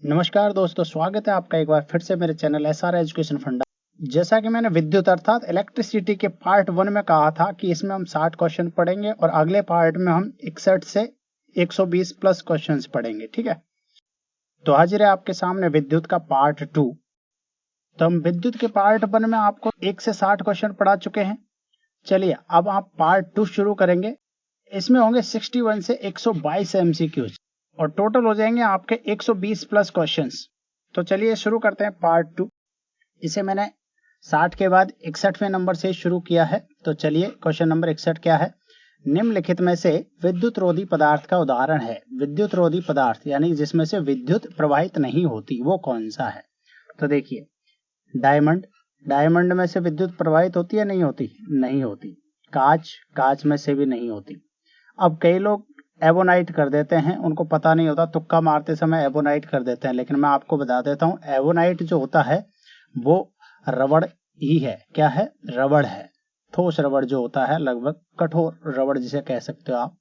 नमस्कार दोस्तों, स्वागत है आपका एक बार फिर से मेरे चैनल एसआर एजुकेशन फंडा। जैसा कि मैंने विद्युत अर्थात इलेक्ट्रिसिटी के पार्ट 1 में कहा था कि इसमें हम 60 क्वेश्चन पढ़ेंगे और अगले पार्ट में हम 61 से 120 प्लस क्वेश्चंस पढ़ेंगे। ठीक है, तो हाजिर है आपके सामने विद्युत का पार्ट 2। तो हम विद्युत के पार्ट 1 में आपको 1 से 60 क्वेश्चन पढ़ा चुके हैं। चलिए अब आप पार्ट 2 शुरू करेंगे। इसमें होंगे 61 से 122 MCQs और टोटल हो जाएंगे आपके 120 प्लस क्वेश्चंस। तो चलिए शुरू करते हैं पार्ट 2। इसे मैंने 60 के बाद 61वें नंबर से शुरू किया है। तो चलिए क्वेश्चन नंबर 61 क्या है। निम्नलिखित में से विद्युत रोधी पदार्थ का उदाहरण है। विद्युत रोधी पदार्थ यानी जिसमें से विद्युत प्रवाहित नहीं होती, वो कौन सा है। तो देखिए, डायमंड, डायमंड में से विद्युत प्रवाहित होती है नहीं होती, नहीं होती। कांच, कांच में से भी नहीं होती। अब कई लोग एवोनाइट कर देते हैं, उनको पता नहीं होता, तुक्का मारते समय एवोनाइट कर देते हैं, लेकिन मैं आपको बता देता हूं एवोनाइट जो होता है वो रबड़ ही है। क्या है? रबड़ है। ठोस रबड़ जो होता है, लगभग कठोर रबड़ जिसे कह सकते हो आप।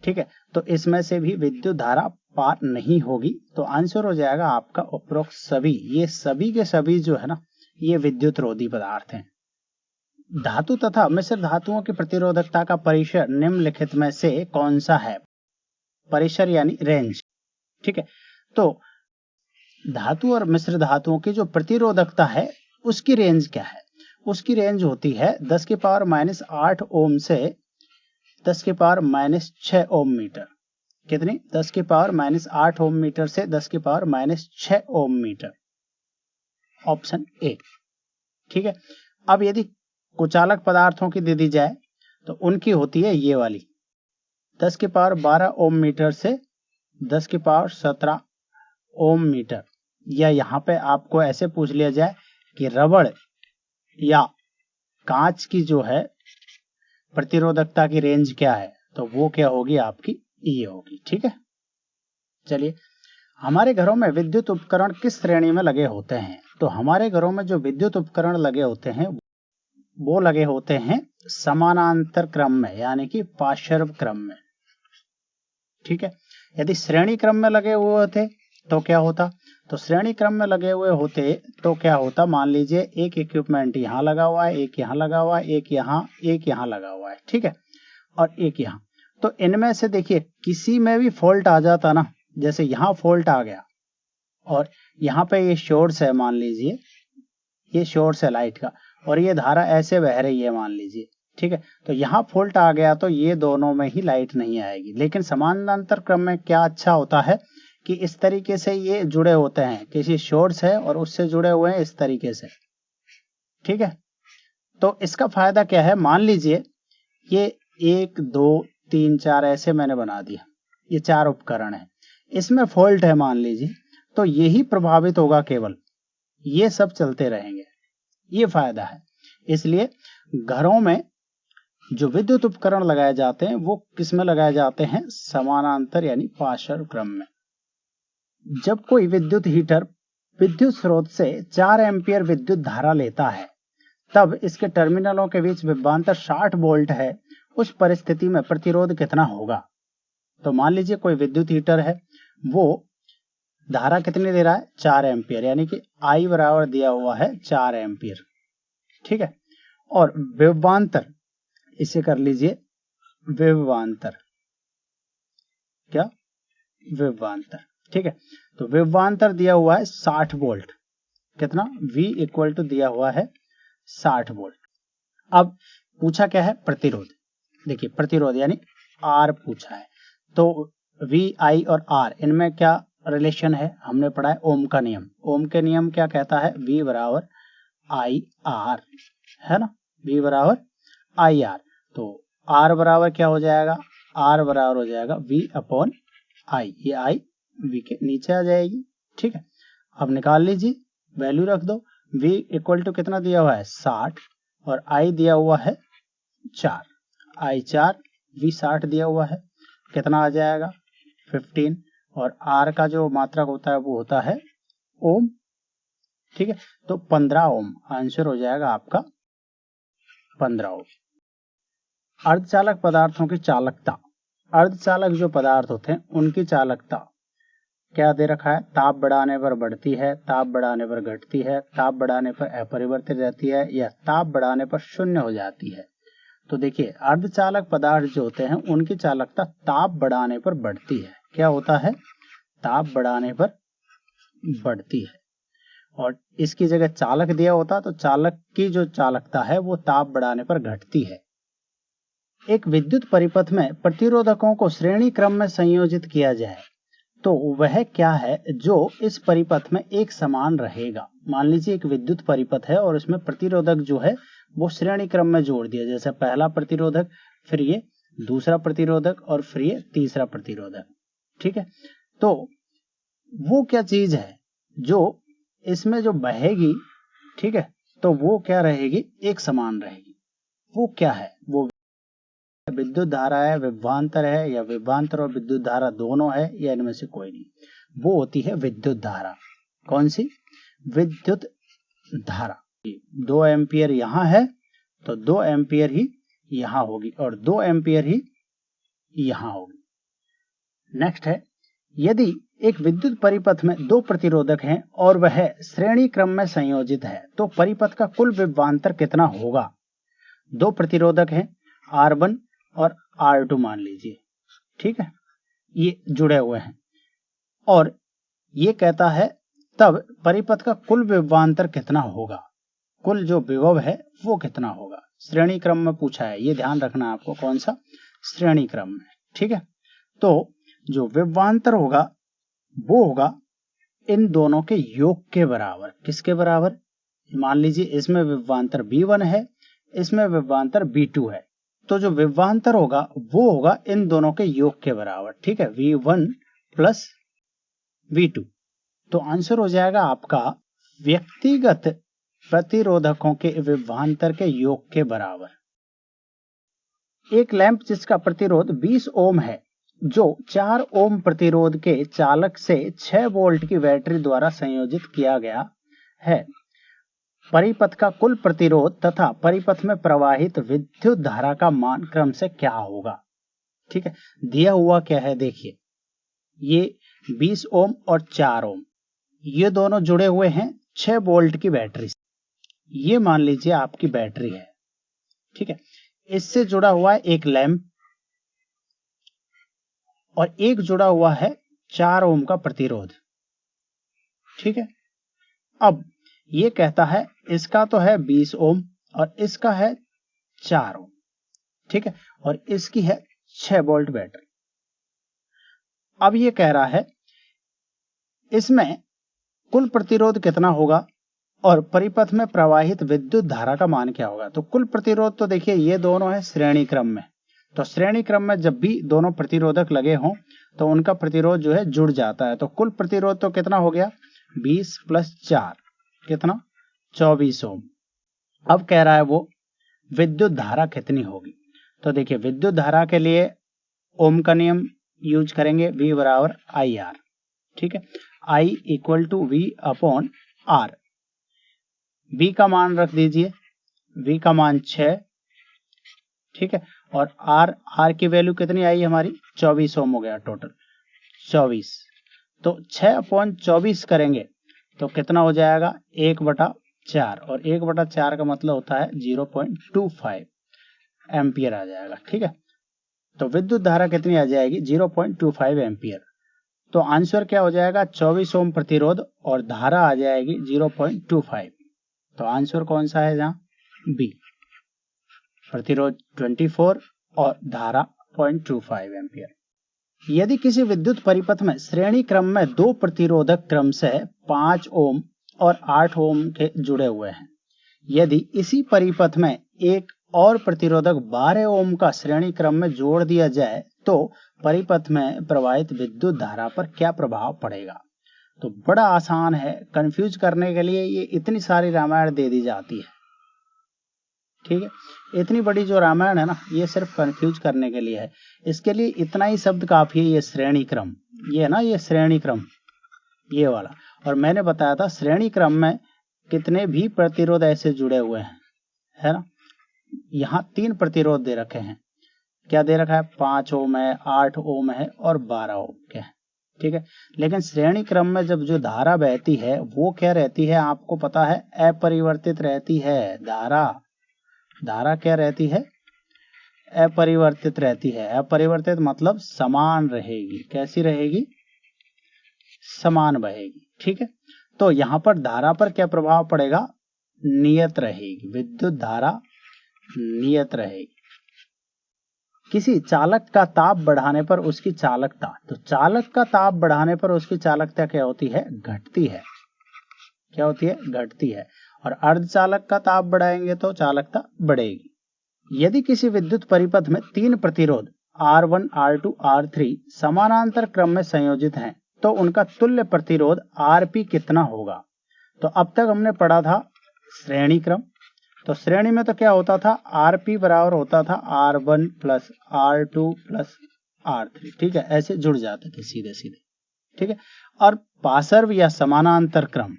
ठीक है, तो इसमें से भी विद्युत धारा पार नहीं होगी। तो आंसर हो जाएगा आपका उपरोक्त सभी। ये सभी के सभी जो है ना, ये विद्युत रोधी पदार्थ हैं। धातु तथा मिश्र धातुओं की प्रतिरोधकता का परिसर निम्नलिखित में से कौन सा है। परिसर यानी रेंज। ठीक है, तो धातु और मिश्र धातुओं की जो प्रतिरोधकता है उसकी रेंज क्या है। उसकी रेंज होती है 10 की पावर -8 ओम से 10 की पावर -6 ओम मीटर। कितनी? 10 की पावर -8 ओम मीटर से 10 की power -6 ohm metre. Option A. ठीक है, अब यदि कुचालक पदार्थों की दे दी जाए तो उनकी होती है ये वाली, 10 की पावर 12 ओम मीटर से 10 की पावर 17 ओम मीटर। या यहाँ पे आपको ऐसे पूछ लिया जाए कि रबड़ या कांच की जो है प्रतिरोधकता की रेंज क्या है, तो वो क्या होगी आपकी, ये होगी। ठीक है, चलिए, हमारे घरों में विद्युत उपकरण किस श्रेणी में लगे होते हैं। तो हमारे घरों में जो विद्युत उपकरण लगे होते हैं वो लगे होते हैं समानांतर क्रम में, यानी कि पार्श्व क्रम में। ठीक है, यदि श्रेणी क्रम में लगे हुए होते तो क्या होता। तो श्रेणी क्रम में लगे हुए होते तो क्या होता, मान लीजिए एक इक्विपमेंट यहाँ लगा हुआ है, एक यहाँ लगा हुआ है, एक यहाँ लगा हुआ है। ठीक है, और एक यहाँ। तो इनमें से देखिए किसी में भी फॉल्ट आ जाता ना, जैसे यहाँ फॉल्ट आ गया और यहाँ पे ये सोर्स है, मान लीजिए ये सोर्स है लाइट का और ये धारा ऐसे बह रही है मान लीजिए। ठीक है, तो यहाँ फॉल्ट आ गया तो ये दोनों में ही लाइट नहीं आएगी। लेकिन समानांतर क्रम में क्या अच्छा होता है कि इस तरीके से ये जुड़े होते हैं, किसी सोर्स है और उससे जुड़े हुए हैं इस तरीके से। ठीक है, तो इसका फायदा क्या है, मान लीजिए ये 1 2 3 4 ऐसे मैंने बना दिया, ये 4 उपकरण है, इसमें फॉल्ट है मान लीजिए, तो यही प्रभावित होगा केवल, ये सब चलते रहेंगे। ये फायदा है। इसलिए घरों में जो विद्युत उपकरण लगाए जाते हैं वो किस में लगाए जाते हैं, समानांतर यानी पार्श्व क्रम में। जब कोई विद्युत हीटर विद्युत स्रोत से 4 एम्पियर विद्युत धारा लेता है तब इसके टर्मिनलों के बीच विभवांतर 60 वोल्ट है। उस परिस्थिति में प्रतिरोध कितना होगा। तो मान लीजिए कोई विद्युत हीटर है, वो धारा कितनी दे रहा है, 4 एम्पियर, यानी कि I बराबर दिया हुआ है 4 एम्पियर। ठीक है, और विभवांतर, इसे कर लीजिए विभवांतर, क्या, विभवांतर। ठीक है, तो विभवांतर दिया हुआ है 60 वोल्ट। कितना, V इक्वल टू दिया हुआ है 60 वोल्ट। अब पूछा क्या है, प्रतिरोध। देखिए प्रतिरोध यानी R पूछा है, तो V I और R इनमें क्या रिलेशन है, हमने पढ़ा है ओम का नियम। ओम के नियम क्या कहता है, V बराबर I R, है ना, V बराबर I R। तो R बराबर क्या हो जाएगा, R बराबर हो जाएगा V अपॉन I, ये I V के नीचे आ जाएगी। ठीक है, अब निकाल लीजिए, वैल्यू रख दो। V इक्वल टू कितना दिया हुआ है 60 और I दिया हुआ है 4, I 4 V 60 दिया हुआ है, कितना आ जाएगा 15, और R का जो मात्रक होता है वो होता है ओम। ठीक है, तो 15 ओम आंसर हो जाएगा आपका 15 ओम। अर्धचालक पदार्थों की चालकता। अर्धचालक जो पदार्थ होते हैं उनकी चालकता क्या दे रखा है, ताप बढ़ाने पर बढ़ती है, ताप बढ़ाने पर घटती है, ताप बढ़ाने पर अपरिवर्तित रहती है या ताप बढ़ाने पर शून्य हो जाती है। तो देखिए अर्धचालक पदार्थ जो होते हैं उनकी चालकता ताप बढ़ाने पर बढ़ती है। क्या होता है, ताप बढ़ाने पर बढ़ती है। और इसकी जगह चालक दिया होता तो चालक की जो चालकता है वो ताप बढ़ाने पर घटती है। एक विद्युत परिपथ में प्रतिरोधकों को श्रेणी क्रम में संयोजित किया जाए तो वह क्या है जो इस परिपथ में एक समान रहेगा। मान लीजिए एक विद्युत परिपथ है और इसमें प्रतिरोधक जो है वो श्रेणी क्रम में जोड़ दिया, जैसे पहला प्रतिरोधक, फिर ये दूसरा प्रतिरोधक और फिर ये तीसरा प्रतिरोधक। ठीक है, तो वो क्या चीज है जो इसमें जो बहेगी, ठीक है, तो वो क्या रहेगी, एक समान रहेगी। वो क्या है, वो विद्युत धारा है, विभवांतर है, या विभवांतर और विद्युत धारा दोनों है, या इनमें से कोई नहीं। वो होती है विद्युत धारा। कौन सी, विद्युत धारा। 2 एम्पियर यहां है तो 2 एम्पियर ही यहां होगी और 2 एम्पियर ही यहां होगी। नेक्स्ट है, यदि एक विद्युत परिपथ में 2 प्रतिरोधक हैं और वह श्रेणी क्रम में संयोजित है तो परिपथ का कुल विभवांतर कितना होगा। 2 प्रतिरोधक हैं, R1 और R2 मान लीजिए, ठीक है, ये जुड़े हुए हैं और ये कहता है तब परिपथ का कुल विभवांतर कितना होगा, कुल जो विभव है वो कितना होगा। श्रेणी क्रम में पूछा है, ये ध्यान रखना आपको, कौन सा, श्रेणी क्रम में। ठीक है, तो जो विभवांतर होगा वो होगा इन दोनों के योग के बराबर। किसके बराबर, मान लीजिए इसमें विभवांतर V1 है, इसमें विभवांतर V2 है, तो जो विभवांतर होगा वो होगा इन दोनों के योग के बराबर। ठीक है, V1 प्लस V2। तो आंसर हो जाएगा आपका व्यक्तिगत प्रतिरोधकों के विभवांतर के योग के बराबर। एक लैंप जिसका प्रतिरोध 20 ओम है, जो 4 ओम प्रतिरोध के चालक से 6 वोल्ट की बैटरी द्वारा संयोजित किया गया है, परिपथ का कुल प्रतिरोध तथा परिपथ में प्रवाहित विद्युत धारा का मान क्रम से क्या होगा। ठीक है, दिया हुआ क्या है, देखिए ये 20 ओम और 4 ओम ये दोनों जुड़े हुए हैं 6 वोल्ट की बैटरी से। ये मान लीजिए आपकी बैटरी है, ठीक है, इससे जुड़ा हुआ है एक लैंप और एक जुड़ा हुआ है 4 ओम का प्रतिरोध। ठीक है, अब ये कहता है इसका तो है 20 ओम और इसका है 4 ओम, ठीक है, और इसकी है 6 वोल्ट बैटरी। अब ये कह रहा है इसमें कुल प्रतिरोध कितना होगा और परिपथ में प्रवाहित विद्युत धारा का मान क्या होगा। तो कुल प्रतिरोध तो देखिए ये दोनों है श्रेणी क्रम में, तो श्रेणी क्रम में जब भी दोनों प्रतिरोधक लगे हों तो उनका प्रतिरोध जो है जुड़ जाता है। तो कुल प्रतिरोध तो कितना हो गया, 20 प्लस 4 कितना, 24 ओम। अब कह रहा है वो विद्युत धारा कितनी होगी। तो देखिए विद्युत धारा के लिए ओम का नियम यूज करेंगे, V बराबर IR। ठीक है, I equal to V upon R। V का मान रख दीजिए, V का मान 6, ठीक है, और R की वैल्यू कितनी आई हमारी, 24 ओम हो गया टोटल 24। तो 6 अपॉन 24 करेंगे तो कितना हो जाएगा, 1/4 और 1/4 का मतलब होता है 0.25 एम्पियर आ जाएगा। ठीक है, तो विद्युत धारा कितनी आ जाएगी, 0.25 एम्पियर। तो आंसर क्या हो जाएगा, 24 ओम प्रतिरोध और धारा आ जाएगी 0.25। तो आंसर कौन सा है, जहां बी, प्रतिरोध 24 और धारा 0.25 एम्पियर। यदि किसी विद्युत परिपथ में श्रेणी क्रम में 2 प्रतिरोधक क्रम से 5 ओम और 8 ओम के जुड़े हुए हैं, यदि इसी परिपथ में एक और प्रतिरोधक 12 ओम का श्रेणी क्रम में जोड़ दिया जाए तो परिपथ में प्रवाहित विद्युत धारा पर क्या प्रभाव पड़ेगा। तो बड़ा आसान है, कंफ्यूज करने के लिए ये इतनी सारी रामायण दे दी जाती है। ठीक है, इतनी बड़ी जो रामायण है ना, ये सिर्फ कंफ्यूज करने के लिए है। इसके लिए इतना ही शब्द काफी है, ये श्रेणी क्रम, ये है ना, ये श्रेणी क्रम ये वाला। और मैंने बताया था श्रेणी क्रम में कितने भी प्रतिरोध ऐसे जुड़े हुए हैं, है ना। यहाँ 3 प्रतिरोध दे रखे हैं, क्या दे रखा है, 5 ओम है, 8 ओम है और 12 ओम के हैं। ठीक है। लेकिन श्रेणी क्रम में जब जो धारा बहती है वो क्या रहती है, आपको पता है, अपरिवर्तित रहती है। धारा क्या रहती है, अपरिवर्तित रहती है। अपरिवर्तित मतलब समान रहेगी। कैसी रहेगी, समान बहेगी। ठीक है। तो यहां पर धारा पर क्या प्रभाव पड़ेगा, नियत रहेगी। विद्युत धारा नियत रहेगी। किसी चालक का ताप बढ़ाने पर उसकी चालकता, तो चालक का ताप बढ़ाने पर उसकी चालकता क्या होती है, घटती है। क्या होती है, घटती है। और अर्धचालक का ताप बढ़ाएंगे तो चालकता बढ़ेगी। यदि किसी विद्युत परिपथ में 3 प्रतिरोध R1, R2, R3 समानांतर क्रम में संयोजित हैं, तो उनका तुल्य प्रतिरोध Rp कितना होगा। तो अब तक हमने पढ़ा था श्रेणी क्रम। तो श्रेणी में तो क्या होता था, Rp बराबर होता था R1 plus R2 plus R3। ठीक है, ऐसे जुड़ जाते थे सीधे सीधे। ठीक है। और पार्श्व या समानांतर क्रम,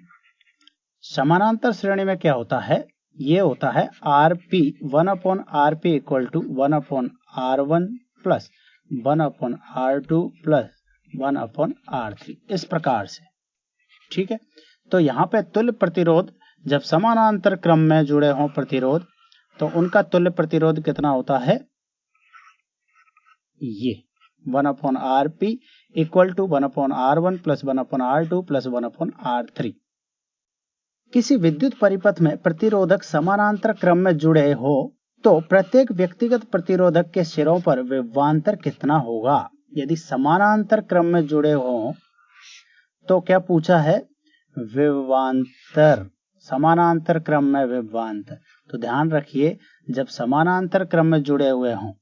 समानांतर श्रेणी में क्या होता है, ये होता है Rp 1/Rp equal to 1/R1 plus 1/R2 plus 1/R3, इस प्रकार से। ठीक है। तो यहाँ पे तुल्य प्रतिरोध, जब समानांतर क्रम में जुड़े हों प्रतिरोध, तो उनका तुल्य प्रतिरोध कितना होता है, ये 1/Rp equal to 1/R1 plus 1/R2 plus 1/R3। किसी विद्युत परिपथ में प्रतिरोधक समानांतर क्रम में जुड़े हो तो प्रत्येक व्यक्तिगत प्रतिरोधक के सिरों पर विभवांतर कितना होगा। यदि समानांतर क्रम में जुड़े हो तो क्या पूछा है, विभवांतर, समानांतर क्रम में विभवांतर। तो ध्यान रखिए, जब समानांतर क्रम में जुड़े हुए हों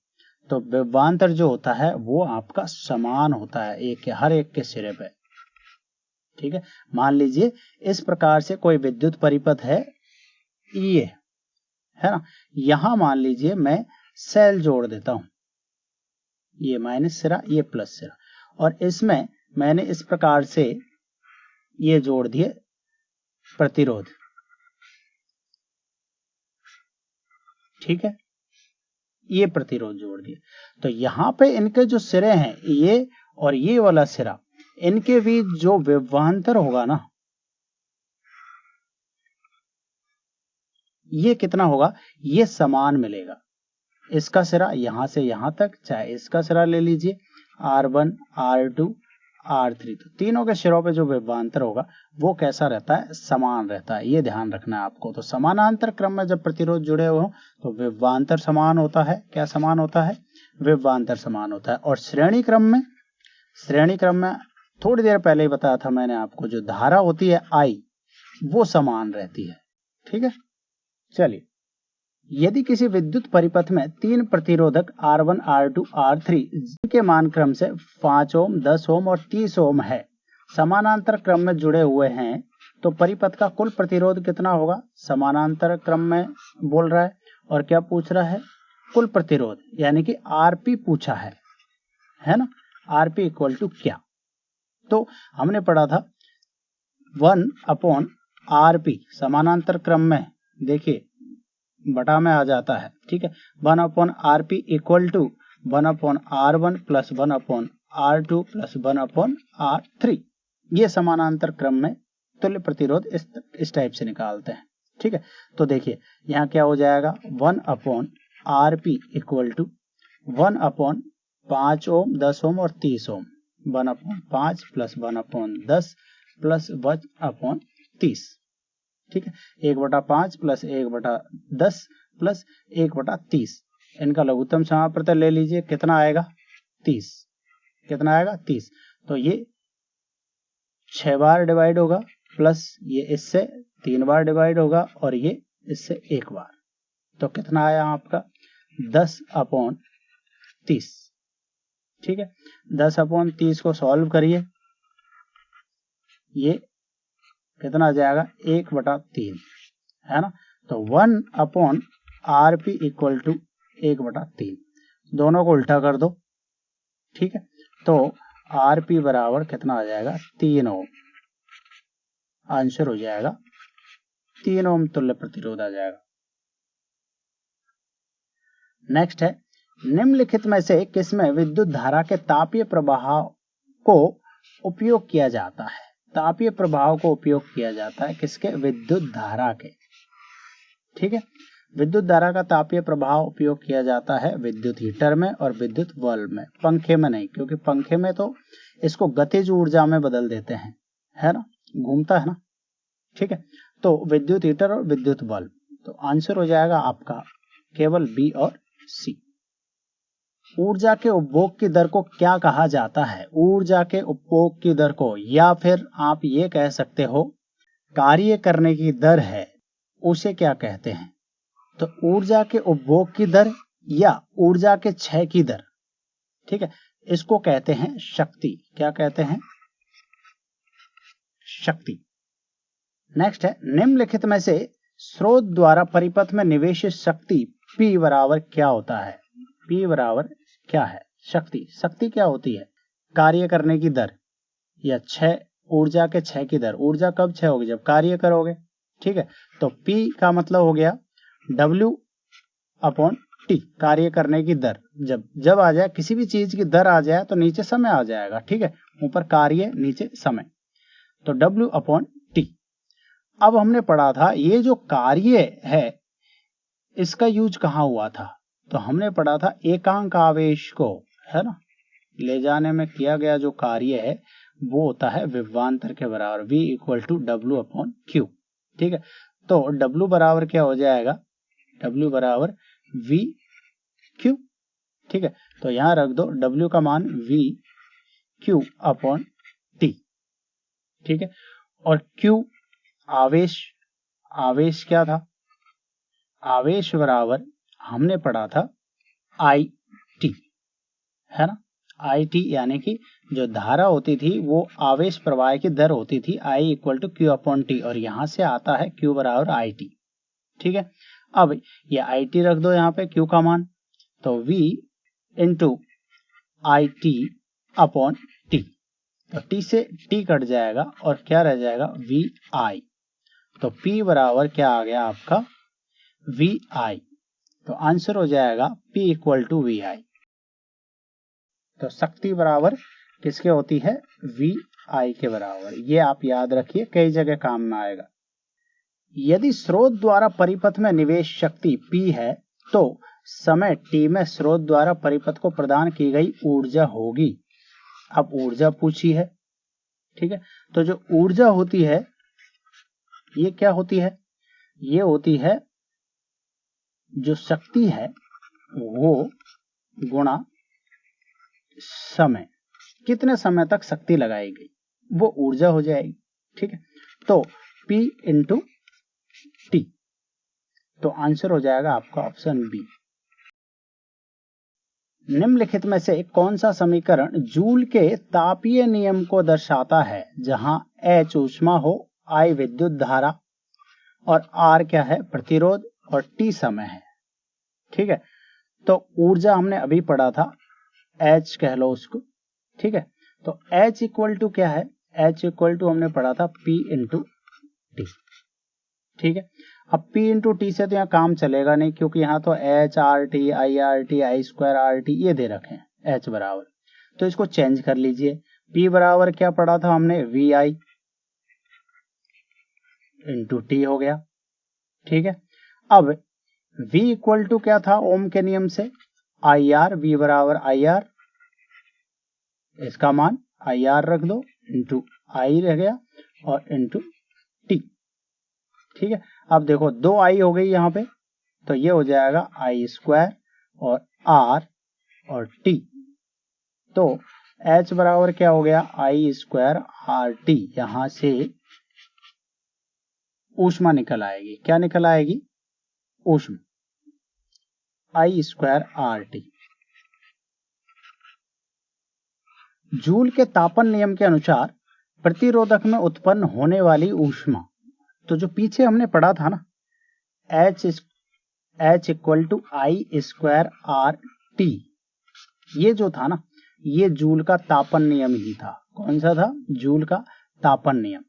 तो विभवांतर जो होता है वो आपका समान होता है, एक के हर एक के सिरे पे। ठीक है। मान लीजिए इस प्रकार से कोई विद्युत परिपथ है, ये है ना, यहां मान लीजिए मैं सेल जोड़ देता हूं, ये माइनस सिरा, ये प्लस सिरा, और इसमें मैंने इस प्रकार से ये जोड़ दिए प्रतिरोध। ठीक है, ये प्रतिरोध जोड़ दिए। तो यहां पे इनके जो सिरे हैं, ये और ये वाला सिरा, इनके बीच जो विभवांतर होगा ना, ये कितना होगा, ये समान मिलेगा। इसका सिरा यहां से यहां तक, चाहे इसका सिरा ले लीजिए R1, R2, R3, तो तीनों के सिरों पे जो विभवांतर होगा वो कैसा रहता है, समान रहता है। ये ध्यान रखना है आपको। तो समानांतर क्रम में जब प्रतिरोध जुड़े हुए हो तो विभवांतर समान होता है। क्या समान होता है, विभवांतर समान होता है। और श्रेणी क्रम में थोड़ी देर पहले ही बताया था मैंने आपको, जो धारा होती है I, वो समान रहती है। ठीक है। चलिए, यदि किसी विद्युत परिपथ में 3 प्रतिरोधक R1, R2, R3 के मान क्रम से 5 ओम, 10 ओम और 30 ओम है, समानांतर क्रम में जुड़े हुए हैं, तो परिपथ का कुल प्रतिरोध कितना होगा। समानांतर क्रम में बोल रहा है और क्या पूछ रहा है, कुल प्रतिरोध, यानी कि Rp पूछा है ना। Rp इक्वल टू क्या, तो हमने पढ़ा था 1/Rp, समानांतर क्रम में देखिए बटा में आ जाता है। ठीक है, 1/Rp equal to 1/R1 plus 1/R2 plus 1/R3। ये समानांतर क्रम में तुल्य प्रतिरोध इस टाइप से निकालते हैं। ठीक है। तो देखिए यहाँ क्या हो जाएगा, 1/Rp इक्वल टू 1/5 ओम, 10 ओम और 30 ओम, 1/5 प्लस 1/10 प्लस 1/30। ठीक है, 1/5 प्लस 1/10 प्लस 1/30, इनका लघुत्तम समापवर्तन ले लीजिए, कितना आएगा, 30। कितना आएगा, 30। तो ये 6 बार डिवाइड होगा, प्लस ये इससे 3 बार डिवाइड होगा और ये इससे 1 बार। तो कितना आया आपका, 10/30। ठीक है, 10/30 को सॉल्व करिए, ये कितना आ जाएगा, 1/3 है ना। तो 1/Rp इक्वल टू 1/3, दोनों को उल्टा कर दो। ठीक है, तो Rp बराबर कितना आ जाएगा, 3 ओम। आंसर हो जाएगा 3 ओम तुल्य प्रतिरोध आ जाएगा। नेक्स्ट है, निम्नलिखित में से किसमें विद्युत धारा के तापीय प्रवाह को उपयोग किया जाता है, तापीय प्रभाव को उपयोग किया जाता है किसके? विद्युत धारा के। ठीक है, विद्युत धारा का तापीय प्रभाव उपयोग किया जाता है विद्युत हीटर में और विद्युत बल्ब में, पंखे में नहीं, क्योंकि पंखे में तो इसको गतिज ऊर्जा में बदल देते हैं, है ना, घूमता है ना। ठीक है, तो विद्युत हीटर और विद्युत बल्ब। तो आंसर हो जाएगा आपका केवल बी और सी। ऊर्जा के उपभोग की दर को क्या कहा जाता है? ऊर्जा के उपभोग की दर को, या फिर आप ये कह सकते हो कार्य करने की दर है, उसे क्या कहते हैं? तो ऊर्जा के उपभोग की दर या ऊर्जा के क्षय की दर, ठीक है, इसको कहते हैं शक्ति। क्या कहते हैं? शक्ति। नेक्स्ट है, निम्नलिखित में से स्रोत द्वारा परिपथ में निवेशित शक्ति P बराबर क्या होता है? P बराबर क्या है? शक्ति। शक्ति क्या होती है? कार्य करने की दर या क्षय, ऊर्जा के क्षय की दर। ऊर्जा कब क्षय होगी? जब कार्य करोगे। ठीक है, तो P का मतलब हो गया W/T, कार्य करने की दर। जब आ जाए, किसी भी चीज की दर आ जाए तो नीचे समय आ जाएगा। ठीक है, ऊपर कार्य नीचे समय, तो W/T। अब हमने पढ़ा था ये जो कार्य है इसका यूज कहाँ हुआ था? तो हमने पढ़ा था एकांक आवेश को, है ना, ले जाने में किया गया जो कार्य है वो होता है विभवांतर के बराबर, V = W/Q। ठीक है, तो W बराबर क्या हो जाएगा? W बराबर VQ। ठीक है, तो यहां रख दो W का मान VQ/T। ठीक है, और Q आवेश क्या था? आवेश बराबर हमने पढ़ा था IT, है ना। IT यानी कि जो धारा होती थी वो आवेश प्रवाह की दर होती थी, I = Q/T, और यहां से आता है Q बराबर IT। ठीक है, अब ये IT रख दो यहाँ पे Q का मान, तो V × IT/T, तो T से T कट जाएगा और क्या रह जाएगा? VI। तो P बराबर क्या आ गया आपका? VI। तो आंसर हो जाएगा P = VI। तो शक्ति बराबर किसके होती है? VI के बराबर। ये आप याद रखिए, कई जगह काम में आएगा। यदि स्रोत द्वारा परिपथ में निवेश शक्ति P है तो समय T में स्रोत द्वारा परिपथ को प्रदान की गई ऊर्जा होगी। अब ऊर्जा पूछी है। ठीक है, तो जो ऊर्जा होती है ये क्या होती है? ये होती है जो शक्ति है वो गुणा समय, कितने समय तक शक्ति लगाई गई वो ऊर्जा हो जाएगी। ठीक है, तो P × T, तो आंसर हो जाएगा आपका ऑप्शन बी। निम्नलिखित में से कौन सा समीकरण जूल के तापीय नियम को दर्शाता है, जहां H ऊष्मा हो, I विद्युत धारा और R क्या है? प्रतिरोध और T समय है। ठीक है, तो ऊर्जा हमने अभी पढ़ा था, H कह लो उसको। ठीक है, तो H = क्या है? H = हमने पढ़ा था P × T। ठीक है, अब P × T से तो यहाँ काम चलेगा नहीं, क्योंकि यहाँ तो HRT, IRT, I²RT ये दे रखे हैं H बराबर, तो इसको चेंज कर लीजिए। P बराबर क्या पढ़ा था हमने? VI × T हो गया। ठीक है, अब V = क्या था ओम के नियम से? IR, V बराबर IR, इसका मान IR रख दो, × I रह गया और × T। ठीक है, अब देखो 2 I हो गई यहाँ पे, तो ये हो जाएगा I² और R और T। तो H बराबर क्या हो गया? I² RT। यहां से ऊष्मा निकल आएगी। क्या निकल आएगी? ऊष्मा, I² RT। जूल के तापन नियम के अनुसार प्रतिरोधक में उत्पन्न होने वाली ऊष्मा, तो जो पीछे हमने पढ़ा था ना, H = I² RT, ये जो था ना, ये जूल का तापन नियम ही था। कौन सा था? जूल का तापन नियम।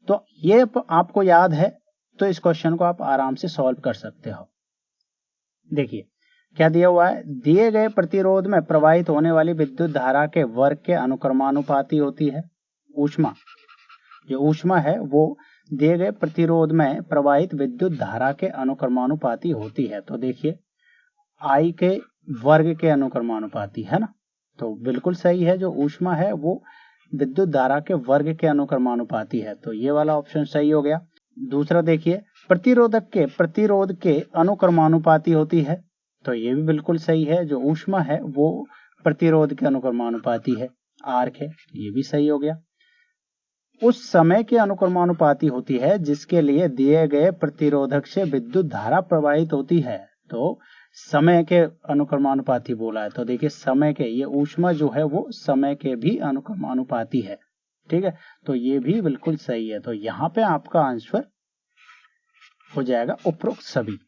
तो ये आपको याद है, तो इस क्वेश्चन को आप आराम से सॉल्व कर सकते हो। देखिए क्या दिया हुआ है, दिए गए प्रतिरोध में प्रवाहित होने वाली विद्युत धारा के वर्ग के अनुक्रमानुपाती होती है। ऊष्मा, जो ऊष्मा है वो दिए गए प्रतिरोध में प्रवाहित विद्युत धारा के अनुक्रमानुपाती होती है। तो देखिए I के वर्ग के अनुक्रमानुपाती है ना, तो बिल्कुल सही है, जो ऊष्मा है वो विद्युत धारा के वर्ग के अनुक्रमानुपाती है, तो ये वाला ऑप्शन सही हो गया। दूसरा देखिए, प्रतिरोधक के प्रतिरोध के अनुक्रमानुपाती होती है, तो ये भी बिल्कुल सही है, जो ऊष्मा है वो प्रतिरोध के अनुक्रमानुपाती है, आर्क है, ये भी सही हो गया। उस समय के अनुक्रमानुपाती होती है जिसके लिए दिए गए प्रतिरोधक से विद्युत धारा प्रवाहित होती है, तो समय के अनुक्रमानुपाती बोला है, तो देखिए समय के, ये ऊष्मा जो है वो समय के भी अनुक्रमानुपाती है, ठीक है, तो ये भी बिल्कुल सही है। तो यहां पे आपका आंसर हो जाएगा उपरोक्त सभी।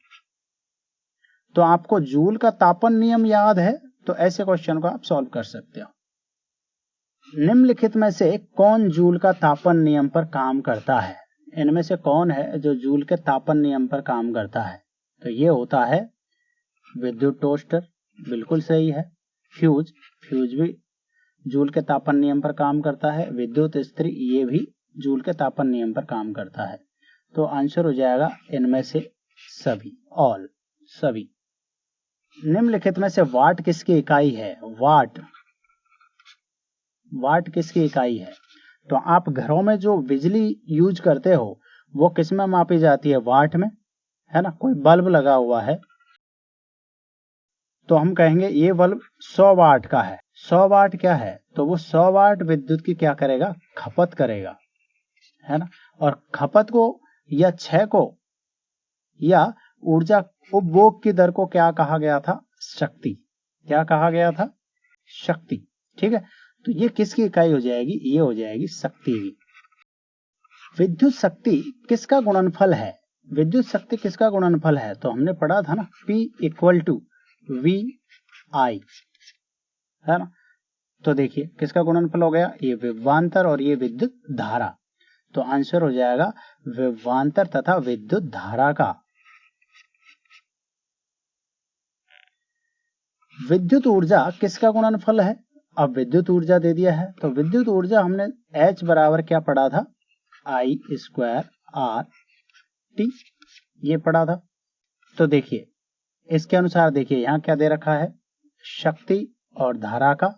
तो आपको जूल का तापन नियम याद है, तो ऐसे क्वेश्चन को आप सॉल्व कर सकते हो। निम्नलिखित में से कौन जूल का तापन नियम पर काम करता है? इनमें से कौन है जो जूल के तापन नियम पर काम करता है? तो ये होता है विद्युत टोस्टर, बिल्कुल सही है। फ्यूज, फ्यूज भी जूल के तापन नियम पर काम करता है। विद्युत इस्त्री, ये भी जूल के तापन नियम पर काम करता है। तो आंसर हो जाएगा इनमें से सभी, ऑल, सभी। निम्नलिखित में से वाट किसकी इकाई है? वाट, वाट किसकी इकाई है? तो आप घरों में जो बिजली यूज करते हो वो किस में मापी जाती है? वाट में, है ना। कोई बल्ब लगा हुआ है तो हम कहेंगे ये बल्ब 100 वाट का है। 100 वाट क्या है? तो वो 100 वाट विद्युत की क्या करेगा? खपत करेगा, है ना। और खपत को या क्षय को या ऊर्जा उपभोग की दर को क्या कहा गया था? शक्ति। क्या कहा गया था? शक्ति, ठीक है। तो ये किसकी इकाई हो जाएगी? ये हो जाएगी शक्ति की। विद्युत शक्ति किसका गुणनफल है? विद्युत शक्ति किसका गुणनफल है? तो हमने पढ़ा था ना, P इक्वल टू वी आई, है ना। तो देखिए किसका गुणनफल हो गया? ये विभवांतर और ये विद्युत धारा। तो आंसर हो जाएगा विभवांतर तथा विद्युत धारा का। विद्युत ऊर्जा किसका गुणनफल है? अब विद्युत ऊर्जा दे दिया है, तो विद्युत ऊर्जा हमने H बराबर क्या पढ़ा था? I स्क्वायर आर टी, ये पढ़ा था। तो देखिए इसके अनुसार देखिए यहाँ क्या दे रखा है? शक्ति और धारा का,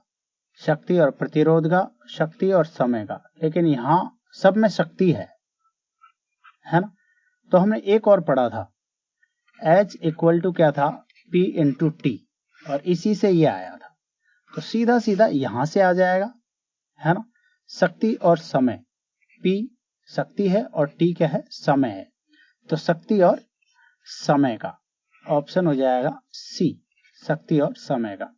शक्ति और प्रतिरोध का, शक्ति और समय का, लेकिन यहाँ सब में शक्ति है ना। तो हमने एक और पढ़ा था, H इक्वल टू क्या था? P इंटू टी, और इसी से ये आया था। तो सीधा सीधा यहां से आ जाएगा, है ना। शक्ति और समय, P शक्ति है और T क्या है? समय है। तो शक्ति और समय का ऑप्शन हो जाएगा सी, शक्ति और समय का।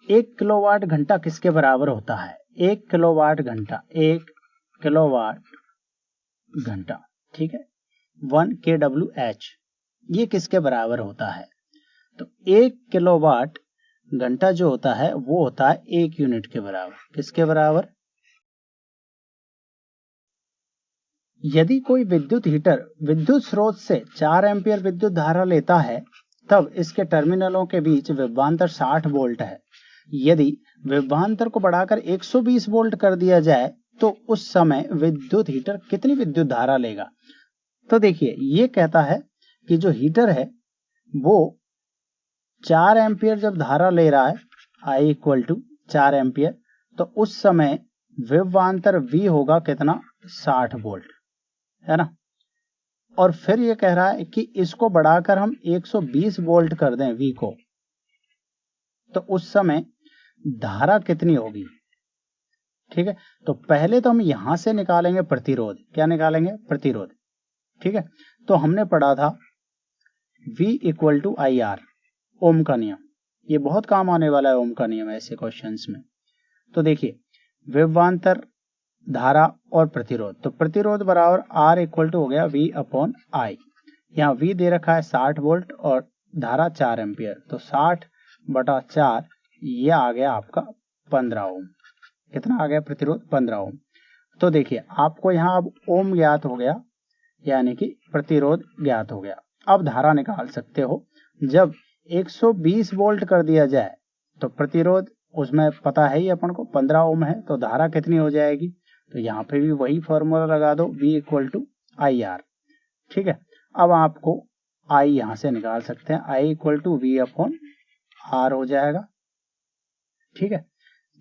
1 किलोवाट घंटा किसके बराबर होता है? 1 किलोवाट घंटा, 1 किलोवाट घंटा, ठीक है, 1 kWh, ये किसके बराबर होता है? तो 1 किलोवाट घंटा जो होता है वो होता है 1 यूनिट के बराबर। किसके बराबर? यदि कोई विद्युत हीटर विद्युत स्रोत से 4 एम्पीयर विद्युत धारा लेता है, तब इसके टर्मिनलों के बीच विभवांतर 60 वोल्ट है। यदि विभवांतर को बढ़ाकर 120 वोल्ट कर दिया जाए तो उस समय विद्युत हीटर कितनी विद्युत धारा लेगा? तो देखिए ये कहता है कि जो हीटर है वो 4 एम्पीयर जब धारा ले रहा है, I इक्वल टू 4 एम्पीयर, तो उस समय विभवांतर V होगा कितना? 60 वोल्ट, है ना। और फिर ये कह रहा है कि इसको बढ़ाकर हम 120 वोल्ट कर दें V को, तो उस समय धारा कितनी होगी? ठीक है, तो पहले तो हम यहां से निकालेंगे प्रतिरोध। क्या निकालेंगे? प्रतिरोध, ठीक है। तो हमने पढ़ा था V equal to I R, Ohm का नियम। ये बहुत काम आने वाला है ओम का नियम ऐसे क्वेश्चंस में। तो देखिए विभवांतर, धारा और प्रतिरोध, तो प्रतिरोध बराबर R इक्वल टू हो गया V अपॉन आई। यहाँ V दे रखा है 60 वोल्ट और धारा 4 एम्पियर, तो 60 बटा 4, ये आ गया आपका 15 ओम। कितना आ गया प्रतिरोध? 15 ओम। तो देखिए आपको यहाँ अब ओम ज्ञात हो गया, यानी कि प्रतिरोध ज्ञात हो गया। अब धारा निकाल सकते हो। जब 120 वोल्ट कर दिया जाए तो प्रतिरोध उसमें पता है ही अपन को 15 ओम है, तो धारा कितनी हो जाएगी, तो यहाँ पे भी वही फॉर्मूला लगा दो, V equal to I R. ठीक है, अब आपको I यहाँ से निकाल सकते हैं, I equal to V upon R हो जाएगा। ठीक है,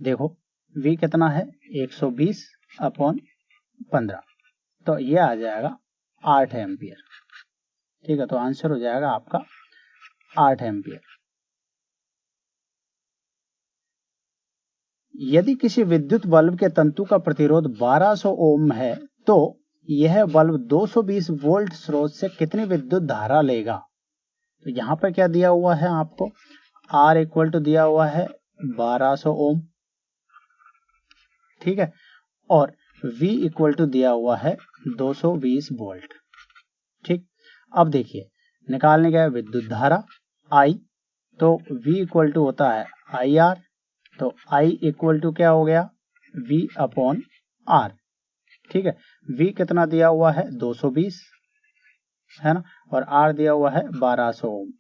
देखो V कितना है 120 अपॉन 15, तो ये आ जाएगा 8 एम्पियर। ठीक है, तो आंसर हो जाएगा आपका 8 एम्पियर। यदि किसी विद्युत बल्ब के तंतु का प्रतिरोध 1200 ओम है तो यह बल्ब 220 वोल्ट स्रोत से कितनी विद्युत धारा लेगा। तो यहां पर क्या दिया हुआ है आपको, R इक्वल टू दिया हुआ है 1200 ओम। ठीक है, और V इक्वल टू दिया हुआ है 220 वोल्ट। ठीक, अब देखिए निकालने का है विद्युत धारा I, तो V इक्वल टू होता है IR, तो I इक्वल टू क्या हो गया V अपॉन R। ठीक है, V कितना दिया हुआ है 220 है ना, और R दिया हुआ है 1200 ओम,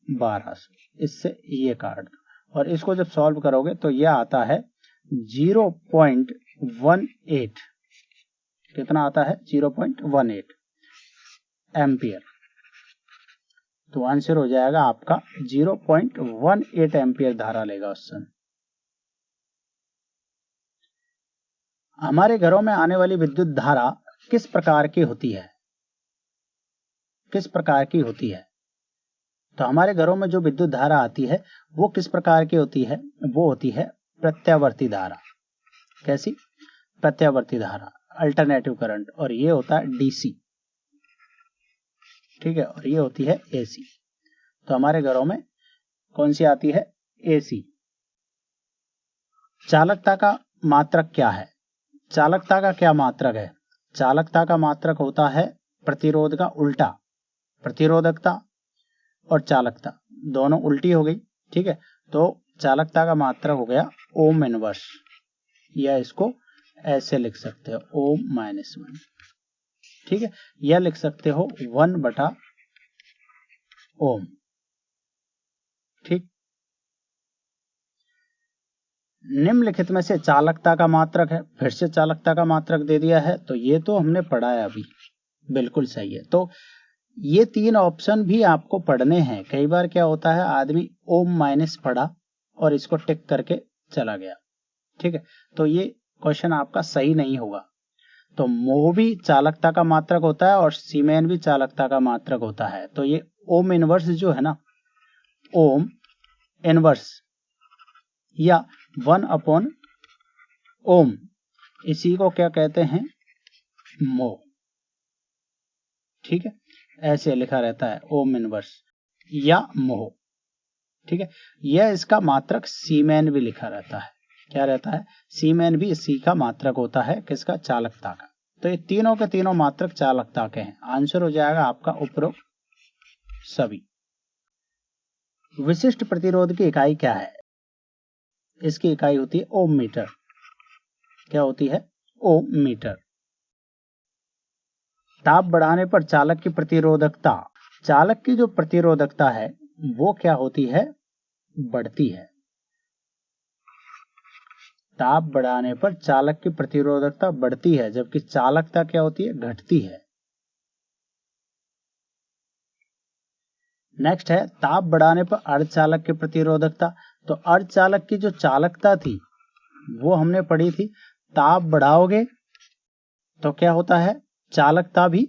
1200, इससे ये काट दो, और इसको जब सॉल्व करोगे तो ये आता है 0.18, कितना आता है 0.18 एम्पियर। तो आंसर हो जाएगा आपका 0.18 एम्पियर धारा लेगा उस समय। हमारे घरों में आने वाली विद्युत धारा किस प्रकार की होती है, किस प्रकार की होती है। तो हमारे घरों में जो विद्युत धारा आती है वो किस प्रकार की होती है, वो होती है प्रत्यावर्ती धारा। कैसी, प्रत्यावर्ती धारा, अल्टरनेटिव करंट, और ये होता है डीसी। ठीक है, और ये होती है एसी। तो हमारे घरों में कौन सी आती है, एसी। चालकता का मात्रक क्या है, चालकता का क्या मात्रक है, चालकता का मात्रक होता है प्रतिरोध का उल्टा, प्रतिरोधकता और चालकता दोनों उल्टी हो गई। ठीक है, तो चालकता का मात्रक हो गया ओम इनवर्स, या इसको ऐसे लिख सकते हो ओम माइनस 1। ठीक है, या लिख सकते हो 1/ओम। ठीक, निम्नलिखित में से चालकता का मात्रक है, फिर से चालकता का मात्रक दे दिया है, तो ये तो हमने पढ़ा है अभी, बिल्कुल सही है। तो ये 3 ऑप्शन भी आपको पढ़ने हैं। कई बार क्या होता है आदमी ओम माइनस पढ़ा और इसको टिक करके चला गया। ठीक है, तो ये क्वेश्चन आपका सही नहीं होगा। तो मोह भी चालकता का मात्रक होता है और सीमेन भी चालकता का मात्रक होता है। तो ये ओम इनवर्स जो है ना, ओम इनवर्स या 1/ओम, इसी को क्या कहते हैं, मोह। ठीक है, ऐसे लिखा रहता है ओम इनवर्स या मोह। ठीक है, यह इसका मात्रक सीमेन भी लिखा रहता है। क्या रहता है, सीमेन भी इसी का मात्रक होता है, किसका, चालकता का। तो ये तीनों के तीनों मात्रक चालकता के हैं। आंसर हो जाएगा आपका उपरोक्त सभी। विशिष्ट प्रतिरोध की इकाई क्या है, इसकी इकाई होती है ओम मीटर। क्या होती है, ओम मीटर। ताप बढ़ाने पर चालक की प्रतिरोधकता, चालक की जो प्रतिरोधकता है वो क्या होती है, बढ़ती है। ताप बढ़ाने पर चालक की प्रतिरोधकता बढ़ती है, जबकि चालकता क्या होती है, घटती है। नेक्स्ट है ताप बढ़ाने पर अर्धचालक की प्रतिरोधकता। तो अर्धचालक की जो चालकता थी वो हमने पढ़ी थी, ताप बढ़ाओगे तो क्या होता है, चालकता भी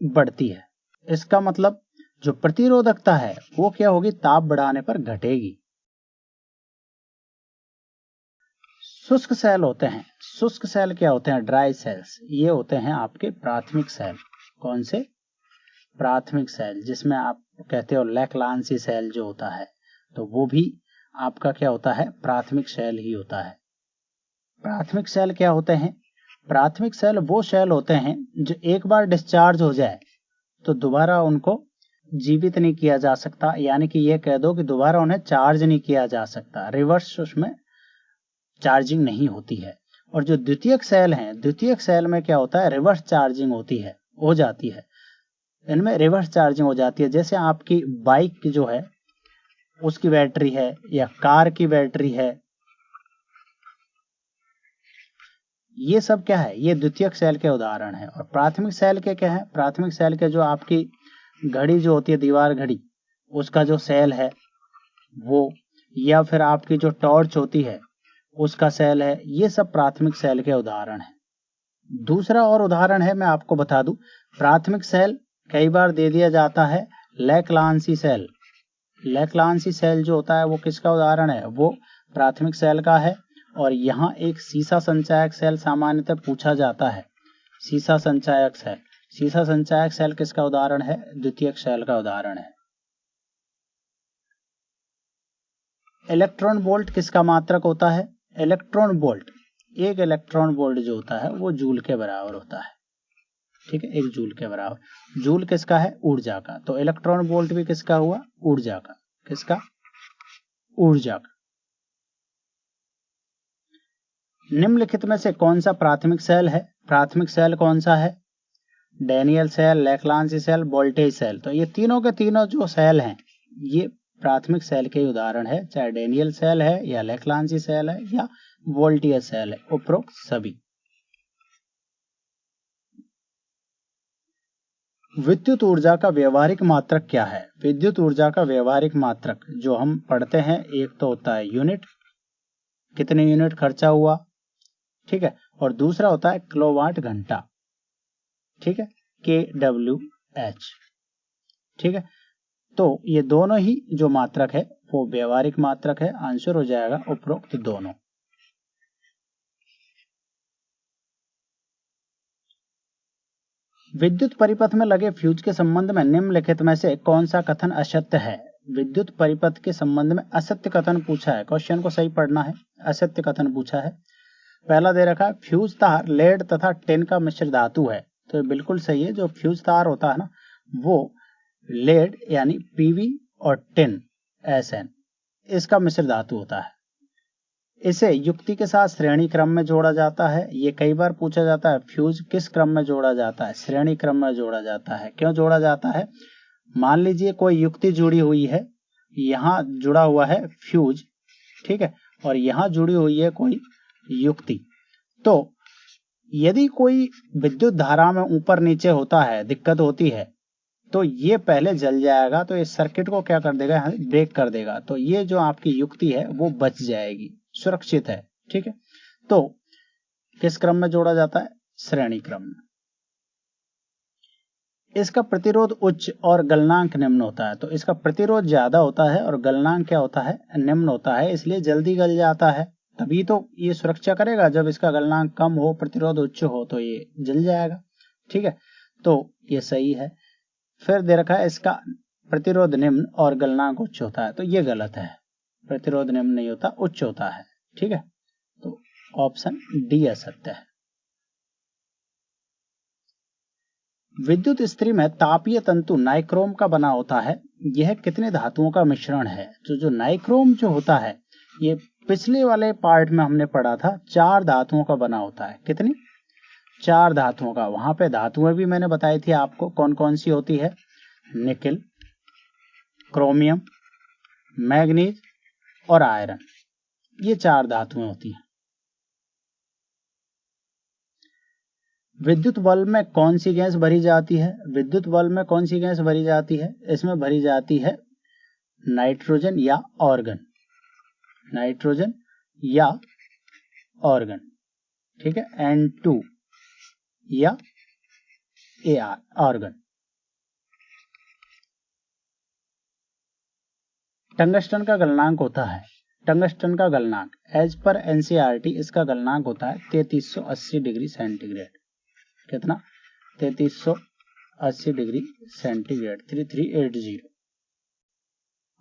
बढ़ती है। इसका मतलब जो प्रतिरोधकता है वो क्या होगी, ताप बढ़ाने पर घटेगी। शुष्क सेल होते हैं, शुष्क सेल क्या होते हैं, ड्राई सेल्स, ये होते हैं आपके प्राथमिक सेल। कौन से, प्राथमिक सेल, जिसमें आप कहते हो लैक्लांसी सेल जो होता है, तो वो भी आपका क्या होता है, प्राथमिक सेल ही होता है। प्राथमिक सेल क्या होते हैं, प्राथमिक सेल वो सेल होते हैं जो एक बार डिस्चार्ज हो जाए तो दोबारा उनको जीवित नहीं किया जा सकता, यानी कि ये कह दो कि दोबारा उन्हें चार्ज नहीं किया जा सकता, रिवर्स उसमें चार्जिंग नहीं होती है। और जो द्वितीयक सेल हैं, द्वितीयक सेल में क्या होता है, रिवर्स चार्जिंग होती है, हो जाती है, इनमें रिवर्स चार्जिंग हो जाती है। जैसे आपकी बाइक जो है उसकी बैटरी है या कार की बैटरी है, ये सब क्या है, ये द्वितीयक सेल के उदाहरण है। और प्राथमिक सेल के क्या है, प्राथमिक सेल के जो आपकी घड़ी जो होती है, दीवार घड़ी, उसका जो सेल है वो, या फिर आपकी जो टॉर्च होती है उसका सेल है, ये सब प्राथमिक सेल के उदाहरण है। दूसरा और उदाहरण है, मैं आपको बता दूं, प्राथमिक सेल कई बार दे दिया जाता है लैक्लांसी सेल। लैक्लांसी सेल जो होता है वो किसका उदाहरण है, वो प्राथमिक सेल का है। और यहाँ एक सीसा संचायक सेल सामान्यतः पूछा जाता है, सीसा संचायक सेल। सीसा संचायक सेल किसका उदाहरण है, द्वितीयक सेल का उदाहरण है। इलेक्ट्रॉन वोल्ट किसका मात्रक होता है, इलेक्ट्रॉन वोल्ट, एक इलेक्ट्रॉन वोल्ट जो होता है वो जूल के बराबर होता है। ठीक है, एक जूल के बराबर। जूल किसका है, ऊर्जा का, तो इलेक्ट्रॉन वोल्ट भी किसका हुआ, ऊर्जा का। किसका, ऊर्जा का। निम्नलिखित में से कौन सा प्राथमिक सेल है, प्राथमिक सेल कौन सा है, Daniell cell, Leclanche cell, voltage cell. तो ये तीनों के तीनों जो सेल हैं ये प्राथमिक सेल के उदाहरण है, चाहे डैनियल सेल है या लैक्लांसी सेल है या वोल्टेज सेल है, उपरोक्त सभी। विद्युत ऊर्जा का व्यवहारिक मात्रक क्या है, विद्युत ऊर्जा का व्यवहारिक मात्रक जो हम पढ़ते हैं, एक तो होता है यूनिट, कितने यूनिट खर्चा हुआ, ठीक है, और दूसरा होता है किलोवाट घंटा, ठीक है, kWh, ठीक है। तो ये दोनों ही जो मात्रक है वो व्यवहारिक मात्रक है, आंसर हो जाएगा उपरोक्त दोनों। विद्युत परिपथ में लगे फ्यूज के संबंध में निम्नलिखित में से कौन सा कथन असत्य है, विद्युत परिपथ के संबंध में असत्य कथन पूछा है, क्वेश्चन को सही पढ़ना है, असत्य कथन पूछा है। पहला दे रखा है फ्यूज तार लेड तथा टिन का मिश्र धातु है, तो ये बिल्कुल सही है। जो फ्यूज तार होता है ना वो लेड यानी पीवी और टिन SN इसका मिश्र धातु होता है। इसे युक्ति के साथ श्रेणी क्रम में जोड़ा जाता है, ये कई बार पूछा जाता है फ्यूज किस क्रम में जोड़ा जाता है, श्रेणी क्रम में जोड़ा जाता है। क्यों जोड़ा जाता है, मान लीजिए कोई युक्ति जुड़ी हुई है, यहाँ जुड़ा हुआ है फ्यूज, ठीक है, और यहाँ जुड़ी हुई है कोई युक्ति, तो यदि कोई विद्युत धारा में ऊपर नीचे होता है, दिक्कत होती है, तो ये पहले जल जाएगा, तो इस सर्किट को क्या कर देगा, ब्रेक कर देगा, तो ये जो आपकी युक्ति है वो बच जाएगी, सुरक्षित है, ठीक है। तो किस क्रम में जोड़ा जाता है, श्रेणी क्रम में। इसका प्रतिरोध उच्च और गलनांक निम्न होता है, तो इसका प्रतिरोध ज्यादा होता है और गलनांक क्या होता है, निम्न होता है, इसलिए जल्दी गल जाता है। तभी तो ये सुरक्षा करेगा, जब इसका गलनांक कम हो, प्रतिरोध उच्च हो, तो ये जल जाएगा, ठीक है, तो ये सही है। फिर दे रखा है इसका प्रतिरोध निम्न और गलनांक उच्च होता है, तो ये गलत है, प्रतिरोध निम्न नहीं होता, उच्च होता है, ठीक है, तो ऑप्शन डी असत्य है। विद्युत इस्त्री में तापीय तंतु नाइक्रोम का बना होता है, यह कितने धातुओं का मिश्रण है, जो नाइक्रोम जो होता है ये पिछले वाले पार्ट में हमने पढ़ा था 4 धातुओं का बना होता है, कितनी, 4 धातुओं का। वहां पे धातुएं भी मैंने बताई थी आपको कौन कौन सी होती है, निकेल, क्रोमियम, मैग्नीज और आयरन, ये 4 धातुएं होती हैं। विद्युत बल्ब में कौन सी गैस भरी जाती है, विद्युत बल्ब में कौन सी गैस भरी जाती है, इसमें भरी जाती है नाइट्रोजन या ऑर्गन, नाइट्रोजन या ऑर्गन, ठीक है, N2 या AR ऑर्गन। टंगस्टन का गलनांक होता है, टंगस्टन का गलनांक एज पर NCERT इसका गलनांक होता है 3380 डिग्री सेंटीग्रेड, कितना, 3380 डिग्री सेंटीग्रेड, 3380।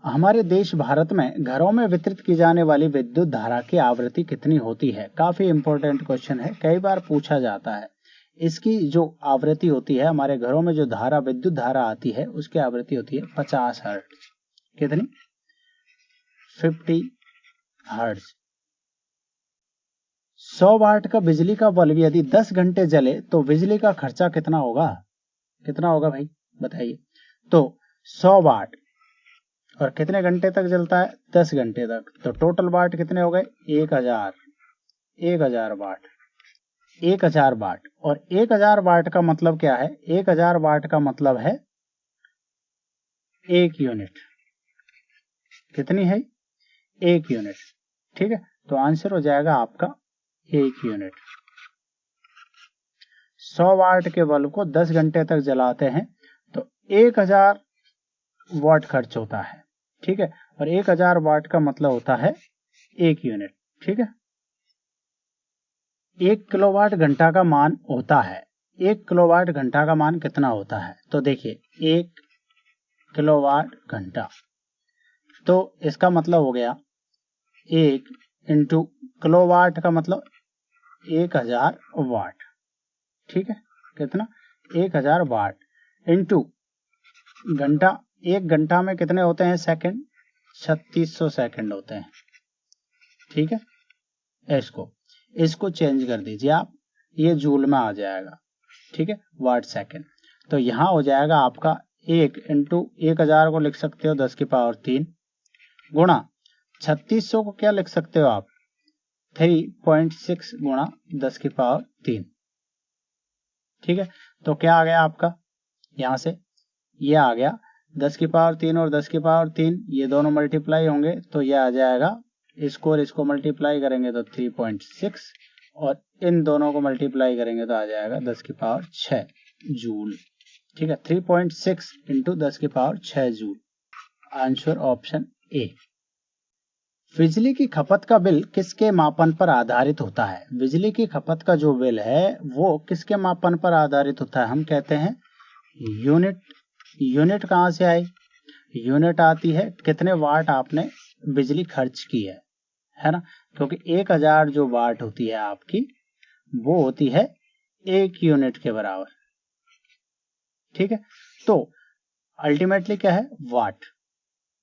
हमारे देश भारत में घरों में वितरित की जाने वाली विद्युत धारा की आवृत्ति कितनी होती है, काफी इंपॉर्टेंट क्वेश्चन है, कई बार पूछा जाता है। इसकी जो आवृत्ति होती है, हमारे घरों में जो धारा, विद्युत धारा आती है, उसकी आवृत्ति होती है 50 हर्ट्ज, कितनी, 50 हर्ट्ज। 100 वाट का बिजली का बल्ब यदि 10 घंटे जले तो बिजली का खर्चा कितना होगा, कितना होगा भाई बताइए। तो 100 वाट और कितने घंटे तक जलता है, 10 घंटे तक, तो टोटल वाट कितने हो गए, 1000 वाट, 1000 वाट, और 1000 वाट का मतलब क्या है? 1000 वाट का मतलब है 1 यूनिट। कितनी है? 1 यूनिट। ठीक है, तो आंसर हो जाएगा आपका 1 यूनिट। 100 वाट के बल्ब को 10 घंटे तक जलाते हैं तो 1000 वाट खर्च होता है। ठीक है, और 1000 वाट का मतलब होता है 1 यूनिट। ठीक है, 1 किलोवाट घंटा का मान होता है। 1 किलोवाट घंटा का मान कितना होता है? तो देखिए 1 किलोवाट घंटा, तो इसका मतलब हो गया 1 इंटू किलोवाट का मतलब 1000 वाट। ठीक है, कितना? 1000 वाट इंटू घंटा। 1 घंटा में कितने होते हैं सेकंड? 3600 सेकंड होते हैं। ठीक है, इसको चेंज कर दीजिए आप, ये जूल में आ जाएगा। ठीक है, वाट सेकंड। तो यहां हो जाएगा आपका 1 इंटू 1000 को लिख सकते हो 10 की पावर 3 गुणा 3600 को क्या लिख सकते हो आप? 3.6 गुणा 10 की पावर 3। ठीक है, तो क्या आ गया आपका? यहां से ये आ गया 10 की पावर 3 और 10 की पावर 3, ये दोनों मल्टीप्लाई होंगे तो ये आ जाएगा, इसको और इसको मल्टीप्लाई करेंगे तो 3.6, और इन दोनों को मल्टीप्लाई करेंगे तो आ जाएगा 10 की पावर 6 जूल। ठीक है, 3.6 इंटू 10 की power 6 joule. Answer option A. बिजली की खपत का बिल किसके मापन पर आधारित होता है? बिजली की खपत का जो बिल है वो किसके मापन पर आधारित होता है? हम कहते हैं यूनिट। यूनिट कहां से आई? यूनिट आती है कितने वाट आपने बिजली खर्च की है ना? क्योंकि 1000 जो वाट होती है आपकी, वो होती है 1 यूनिट के बराबर। ठीक है, तो अल्टीमेटली क्या है? वाट।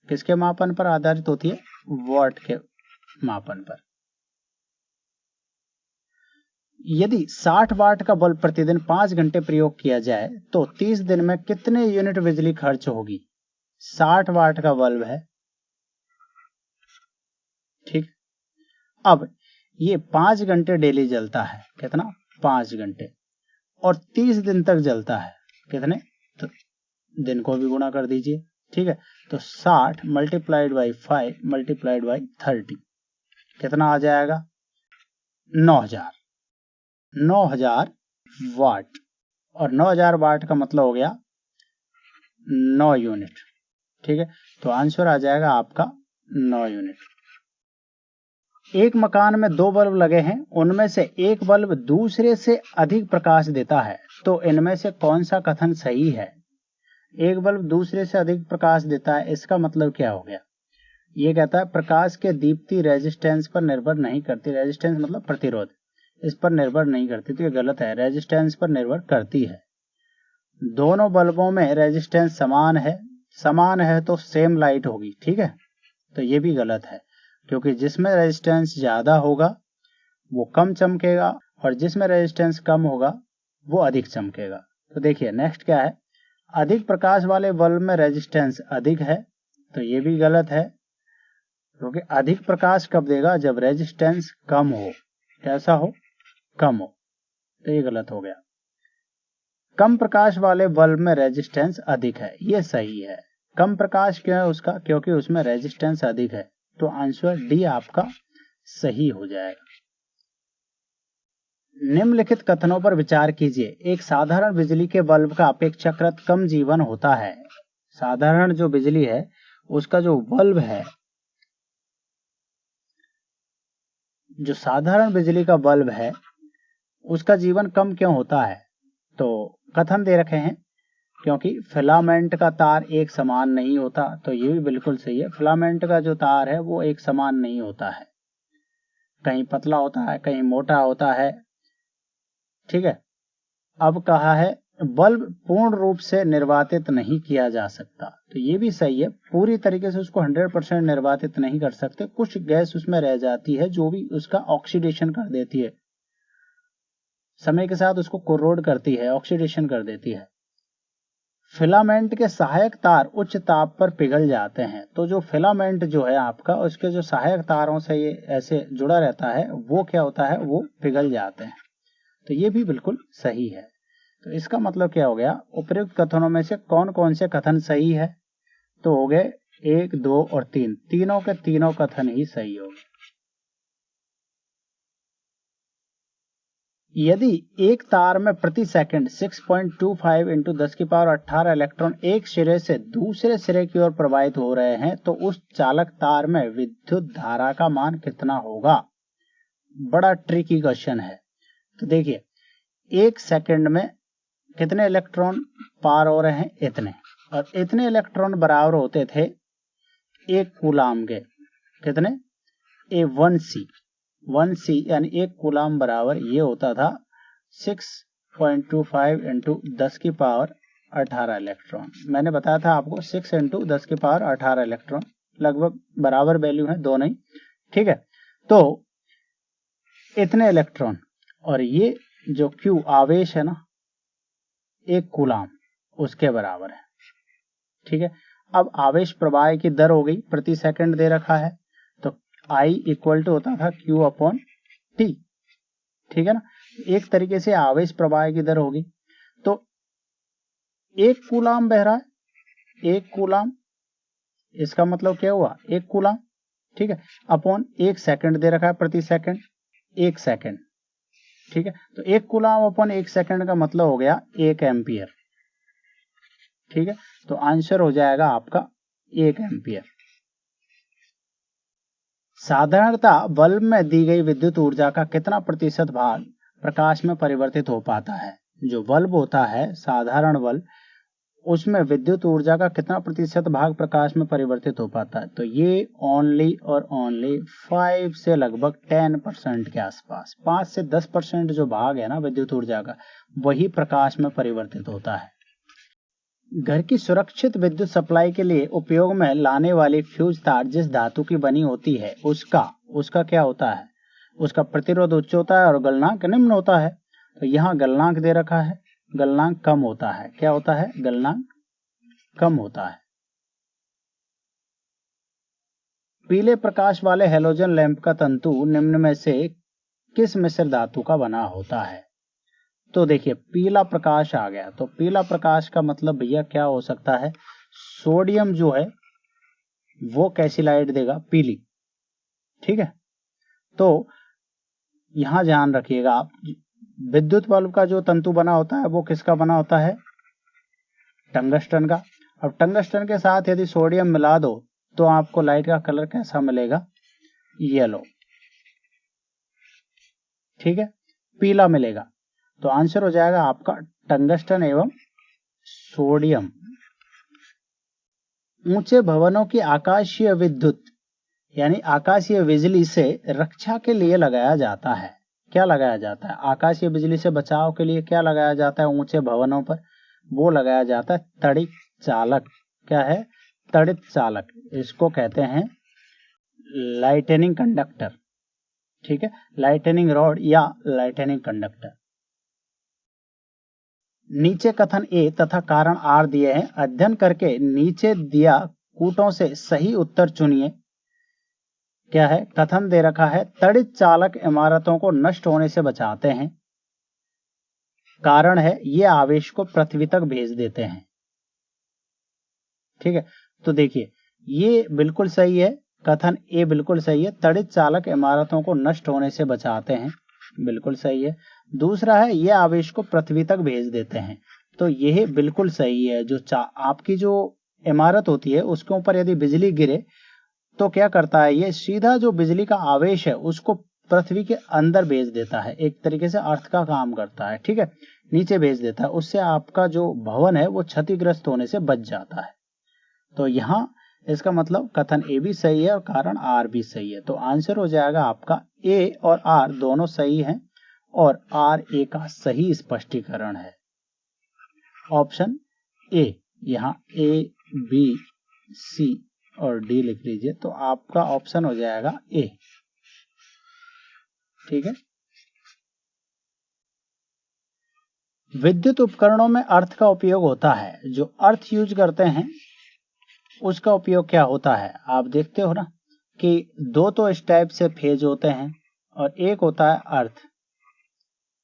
किसके मापन पर आधारित होती है? वाट के मापन पर। यदि 60 वाट का बल्ब प्रतिदिन 5 घंटे प्रयोग किया जाए तो 30 दिन में कितने यूनिट बिजली खर्च होगी? 60 वाट का बल्ब है। ठीक, अब ये 5 घंटे डेली जलता है। कितना? 5 घंटे, और 30 दिन तक जलता है। कितने? तो दिन को भी गुणा कर दीजिए। ठीक है, तो 60 मल्टीप्लाइड बाई 5 मल्टीप्लाइड बाई 30 कितना आ जाएगा? 9000 वाट, और 9000 वाट का मतलब हो गया 9 यूनिट। ठीक है, तो आंसर आ जाएगा आपका 9 यूनिट। एक मकान में 2 बल्ब लगे हैं, उनमें से एक बल्ब दूसरे से अधिक प्रकाश देता है, तो इनमें से कौन सा कथन सही है? एक बल्ब दूसरे से अधिक प्रकाश देता है, इसका मतलब क्या हो गया? ये कहता है प्रकाश के दीप्ति रेजिस्टेंस पर निर्भर नहीं करती। रेजिस्टेंस मतलब प्रतिरोध, इस पर निर्भर नहीं करती, तो ये गलत है। रेजिस्टेंस पर निर्भर करती है। दोनों बल्बों में रेजिस्टेंस समान है तो सेम लाइट होगी। ठीक है, तो ये भी गलत है, क्योंकि जिसमें रेजिस्टेंस ज्यादा होगा वो कम चमकेगा, और जिसमें रेजिस्टेंस कम होगा वो अधिक चमकेगा। तो देखिए नेक्स्ट क्या है? अधिक प्रकाश वाले बल्ब में रेजिस्टेंस अधिक है, तो ये भी गलत है, क्योंकि अधिक प्रकाश कब देगा? जब रेजिस्टेंस कम हो। कैसा हो? कम हो, तो ये गलत हो गया। कम प्रकाश वाले बल्ब में रेजिस्टेंस अधिक है, ये सही है। कम प्रकाश क्यों है उसका? क्योंकि उसमें रेजिस्टेंस अधिक है, तो आंसर डी आपका सही हो जाएगा। निम्नलिखित कथनों पर विचार कीजिए। एक साधारण बिजली के बल्ब का अपेक्षाकृत कम जीवन होता है। साधारण जो बिजली है उसका जो बल्ब है, जो साधारण बिजली का बल्ब है उसका जीवन कम क्यों होता है? तो कथन दे रखे हैं, क्योंकि फिलामेंट का तार एक समान नहीं होता। तो ये भी बिल्कुल सही है, फिलामेंट का जो तार है वो एक समान नहीं होता है, कहीं पतला होता है कहीं मोटा होता है। ठीक है, अब कहा है बल्ब पूर्ण रूप से निर्वातित नहीं किया जा सकता, तो ये भी सही है, पूरी तरीके से उसको 100% निर्वातित नहीं कर सकते। कुछ गैस उसमें रह जाती है जो भी उसका ऑक्सीडेशन कर देती है, समय के साथ उसको कोरोड करती है, ऑक्सीडेशन कर देती है। फिलामेंट के सहायक तार उच्च ताप पर पिघल जाते हैं, तो जो फिलामेंट जो है आपका, उसके जो सहायक तारों से ये ऐसे जुड़ा रहता है वो क्या होता है? वो पिघल जाते हैं। तो ये भी बिल्कुल सही है। तो इसका मतलब क्या हो गया, उपयुक्त कथनों में से कौन कौन से कथन सही है, तो हो गए 1, 2 और 3, तीनों के तीनों कथन ही सही हो गए। यदि एक तार में प्रति सेकंड 6.25 इंटू 10 की पावर 18 इलेक्ट्रॉन एक सिरे से दूसरे सिरे की ओर प्रवाहित हो रहे हैं, तो उस चालक तार में विद्युत धारा का मान कितना होगा। बड़ा ट्रिकी क्वेश्चन है। तो देखिए, एक सेकंड में कितने इलेक्ट्रॉन पार हो रहे हैं, इतने, और इतने इलेक्ट्रॉन बराबर होते थे एक कूलाम के, कितने, वन सी यानी एक कूलाम बराबर ये होता था 6.25 इंटू 10 की पावर 18 इलेक्ट्रॉन। मैंने बताया था आपको 6 इंटू 10 की पावर 18 इलेक्ट्रॉन, लगभग बराबर वैल्यू है दोनों ही, ठीक है। तो इतने इलेक्ट्रॉन, और ये जो Q आवेश है ना, एक कूलाम, उसके बराबर है, ठीक है। अब आवेश प्रवाह की दर हो गई, प्रति सेकंड दे रखा है, तो I इक्वल टू होता था Q अपॉन T, ठीक है ना। एक तरीके से आवेश प्रवाह की दर होगी। तो एक कूलाम बह रहा है, एक कूलाम, इसका मतलब क्या हुआ, एक कूलाम, ठीक है, अपॉन एक सेकंड दे रखा है, प्रति सेकंड एक सेकंड, ठीक है। तो एक कूलाम अपॉन एक सेकंड का मतलब हो गया 1 एम्पियर, ठीक है। तो आंसर हो जाएगा आपका 1 एम्पियर। साधारणतः बल्ब में दी गई विद्युत ऊर्जा का कितना प्रतिशत भाग प्रकाश में परिवर्तित हो पाता है। जो बल्ब होता है, साधारण बल्ब, उसमें विद्युत ऊर्जा का कितना प्रतिशत भाग प्रकाश में परिवर्तित हो पाता है, तो ये ओनली और ओनली 5 से लगभग 10% के आसपास, 5 से 10% जो भाग है ना विद्युत ऊर्जा का, वही प्रकाश में परिवर्तित होता है। घर की सुरक्षित विद्युत सप्लाई के लिए उपयोग में लाने वाली फ्यूज तार जिस धातु की बनी होती है, उसका क्या होता है, उसका प्रतिरोध उच्च होता है और गलनांक निम्न होता है। तो यहाँ गलनांक दे रखा है, गलनांक कम होता है, क्या होता है, गलनांक कम होता है। पीले प्रकाश वाले हैलोजन लैंप का तंतु निम्न में से किस मिश्र धातु का बना होता है। तो देखिए, पीला प्रकाश आ गया, तो पीला प्रकाश का मतलब भैया क्या हो सकता है, सोडियम जो है वो कैसी लाइट देगा, पीली, ठीक है। तो यहां ध्यान रखिएगा आप, विद्युत बल्ब का जो तंतु बना होता है वो किसका बना होता है, टंगस्टन का। अब टंगस्टन के साथ यदि सोडियम मिला दो तो आपको लाइट का कलर कैसा मिलेगा, येलो, ठीक है, पीला मिलेगा। तो आंसर हो जाएगा आपका टंगस्टन एवं सोडियम। ऊंचे भवनों की आकाशीय विद्युत यानी आकाशीय बिजली से रक्षा के लिए लगाया जाता है। क्या लगाया जाता है, आकाशीय बिजली से बचाव के लिए क्या लगाया जाता है ऊंचे भवनों पर, वो लगाया जाता है तड़ित चालक। क्या है, तड़ित चालक, इसको कहते हैं लाइटनिंग कंडक्टर, ठीक है, लाइटनिंग रॉड या लाइटनिंग कंडक्टर। नीचे कथन ए तथा कारण आर दिए हैं, अध्ययन करके नीचे दिया कूटों से सही उत्तर चुनिए। क्या है, कथन दे रखा है, तड़ित चालक इमारतों को नष्ट होने से बचाते हैं। कारण है, ये आवेश को पृथ्वी तक भेज देते हैं, ठीक है। तो देखिए, ये बिल्कुल सही है, कथन ए बिल्कुल सही है, तड़ित चालक इमारतों को नष्ट होने से बचाते हैं, बिल्कुल सही है। दूसरा है, ये आवेश को पृथ्वी तक भेज देते हैं, तो यह बिल्कुल सही है। जो आपकी जो इमारत होती है उसके ऊपर यदि बिजली गिरे तो क्या करता है, ये सीधा जो बिजली का आवेश है उसको पृथ्वी के अंदर भेज देता है, एक तरीके से अर्थ का काम करता है, ठीक है, नीचे भेज देता है, उससे आपका जो भवन है वो क्षतिग्रस्त होने से बच जाता है। तो यहाँ इसका मतलब कथन ए भी सही है और कारण आर भी सही है। तो आंसर हो जाएगा आपका ए और आर दोनों सही हैं और आर ए का सही स्पष्टीकरण है, ऑप्शन ए। यहाँ ए बी सी और डी लिख लीजिए, तो आपका ऑप्शन हो जाएगा ए, ठीक है। विद्युत उपकरणों में अर्थ का उपयोग होता है, जो अर्थ यूज करते हैं उसका उपयोग क्या होता है। आप देखते हो ना कि दो तो इस टाइप से फेज होते हैं और एक होता है अर्थ,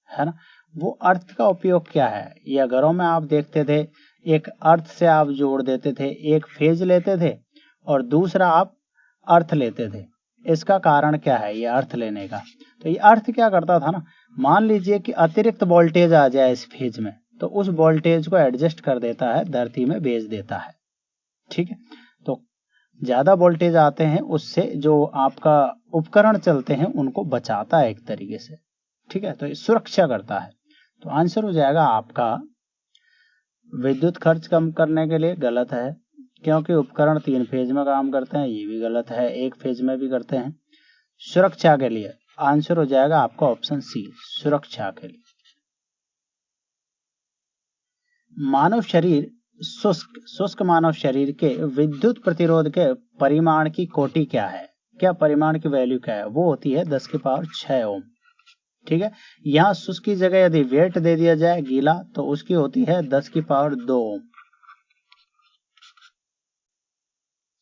है ना। वो अर्थ का उपयोग क्या है, या घरों में आप देखते थे एक अर्थ से आप जोड़ देते थे, एक फेज लेते थे और दूसरा आप अर्थ लेते थे। इसका कारण क्या है ये अर्थ लेने का? तो ये अर्थ क्या करता था ना, मान लीजिए कि अतिरिक्त वोल्टेज आ जाए इस फेज में, तो उस वोल्टेज को एडजस्ट कर देता है, धरती में भेज देता है। ठीक है, तो ज्यादा वोल्टेज आते हैं उससे जो आपका उपकरण चलते हैं उनको बचाता है एक तरीके से। ठीक है, तो ये सुरक्षा करता है। तो आंसर हो जाएगा आपका विद्युत खर्च कम करने के लिए गलत है, क्योंकि उपकरण 3 फेज में काम करते हैं, ये भी गलत है, 1 फेज में भी करते हैं। सुरक्षा के लिए आंसर हो जाएगा आपका ऑप्शन सी, सुरक्षा के लिए। मानव शरीर शुष्क मानव शरीर के विद्युत प्रतिरोध के परिमाण की कोटि क्या है? क्या परिमाण की वैल्यू क्या है? वो होती है 10 की पावर 6 ओम। ठीक है, यहां शुष्क की जगह यदि वेट दे दिया जाए गीला तो उसकी होती है 10 की पावर 2 ओम।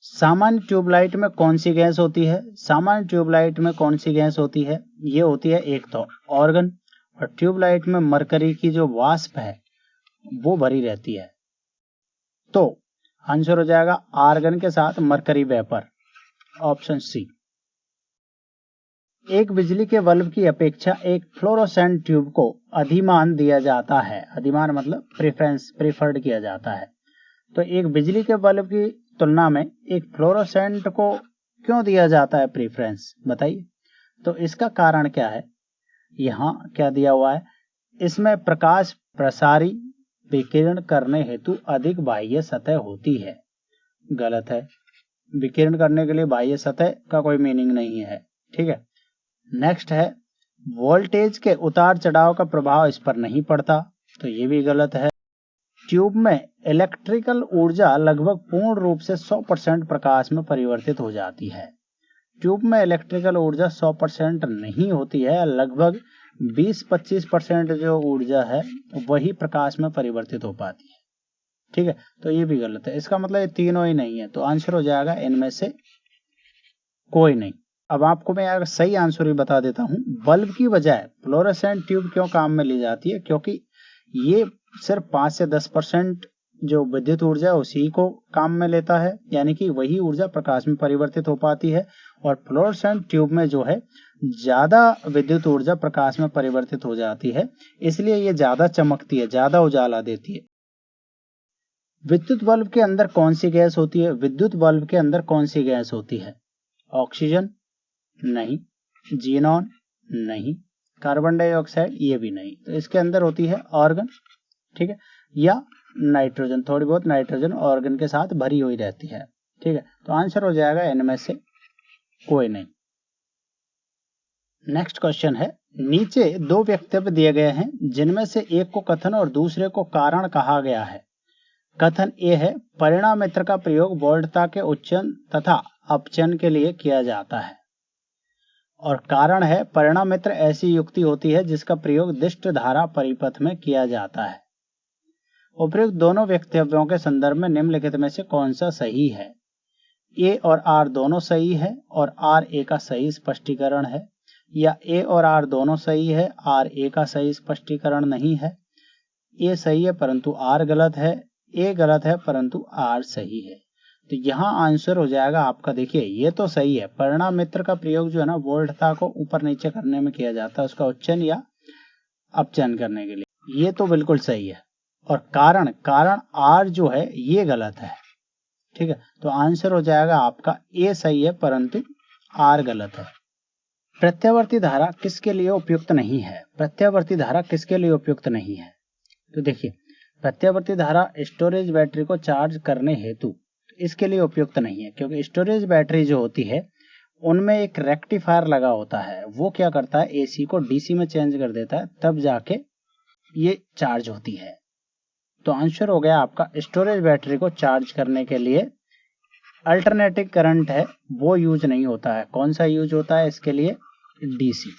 सामान्य ट्यूबलाइट में कौन सी गैस होती है? सामान्य ट्यूबलाइट में कौन सी गैस होती है? ये होती है एक तो ऑर्गन, और ट्यूबलाइट में मरकरी की जो वाष्प है वो भरी रहती है। तो आंसर हो जाएगा आर्गन के साथ मरकरी वेपर, ऑप्शन सी। एक बिजली के बल्ब की अपेक्षा एक फ्लोरोसेंट ट्यूब को अधिमान दिया जाता है। अधिमान मतलब प्रेफर्ड किया जाता है। तो एक बिजली के बल्ब की तुलना में एक फ्लोरोसेंट को क्यों दिया जाता है प्रेफरेंस, बताइए। तो इसका कारण क्या है? यहाँ क्या दिया हुआ है, इसमें प्रकाश प्रसारी विकिरण करने हेतु अधिक बाह्य सतह होती है। गलत है, विकिरण करने के लिए बाह्य सतह का कोई मीनिंग नहीं है। ठीक है, नेक्स्ट है वोल्टेज के उतार चढ़ाव का प्रभाव इस पर नहीं पड़ता, तो ये भी गलत है। ट्यूब में इलेक्ट्रिकल ऊर्जा लगभग पूर्ण रूप से 100% प्रकाश में परिवर्तित हो जाती है। ट्यूब में इलेक्ट्रिकल ऊर्जा 100% नहीं होती है, लगभग 20-25% जो ऊर्जा है वही प्रकाश में परिवर्तित हो पाती है। ठीक है, तो ये भी गलत है। इसका मतलब ये तीनों ही नहीं है, तो आंसर हो जाएगा इनमें से कोई नहीं। अब आपको मैं यार सही आंसर ही बता देता हूं। बल्ब की बजाय फ्लोरोसेंट ट्यूब क्यों काम में ली जाती है? क्योंकि ये सिर्फ 5 से 10% जो विद्युत ऊर्जा है उसी को काम में लेता है, यानी कि वही ऊर्जा प्रकाश में परिवर्तित हो पाती है। और फ्लोरोसेंट ट्यूब में जो है ज्यादा विद्युत ऊर्जा प्रकाश में परिवर्तित हो जाती है, इसलिए ये ज्यादा चमकती है, ज्यादा उजाला देती है। विद्युत बल्ब के अंदर कौन सी गैस होती है? विद्युत बल्ब के अंदर कौन सी गैस होती है? ऑक्सीजन नहीं, जीनॉन नहीं, कार्बन डाइऑक्साइड ये भी नहीं। तो इसके अंदर होती है ऑर्गन, ठीक है, या नाइट्रोजन, थोड़ी बहुत नाइट्रोजन ऑर्गन के साथ भरी हुई रहती है। ठीक है, तो आंसर हो जाएगा इनमें से कोई नहीं। नेक्स्ट क्वेश्चन है, नीचे 2 वक्तव्य दिए गए हैं जिनमें से एक को कथन और दूसरे को कारण कहा गया है। कथन ए है परिणामित्र का प्रयोग वोल्टता के उच्चन तथा अपचयन के लिए किया जाता है, और कारण है परिणामित्र ऐसी युक्ति होती है जिसका प्रयोग दिष्ट धारा परिपथ में किया जाता है। उपयुक्त दोनों वक्तव्यों के संदर्भ में निम्नलिखित में से कौन सा सही है? ए और आर दोनों सही है और आर ए का सही स्पष्टीकरण है, या ए और आर दोनों सही है, आर ए का सही स्पष्टीकरण नहीं है। ए सही है परंतु आर गलत है, ए गलत है परंतु आर सही है। तो यहाँ आंसर हो जाएगा आपका, देखिए ये तो सही है, परिणामित्र का प्रयोग जो है ना वोल्टता को ऊपर नीचे करने में किया जाता है, उसका उच्चन या अपचयन करने के लिए, ये तो बिल्कुल सही है। और कारण आर जो है ये गलत है। ठीक है, तो आंसर हो जाएगा आपका ए सही है परंतु आर गलत है। प्रत्यावर्ती धारा किसके लिए उपयुक्त नहीं है? प्रत्यावर्ती धारा किसके लिए उपयुक्त नहीं है? तो देखिए, प्रत्यावर्ती धारा स्टोरेज बैटरी को चार्ज करने हेतु इसके लिए उपयुक्त नहीं है, क्योंकि स्टोरेज बैटरी जो होती है उनमें एक रेक्टिफायर लगा होता है, वो क्या करता है एसी को डीसी में चेंज कर देता है, तब जाके ये चार्ज होती है। तो आंसर हो गया आपका स्टोरेज बैटरी को चार्ज करने के लिए अल्टरनेटिव करंट है वो यूज नहीं होता है। कौन सा यूज होता है इसके लिए? डीसी।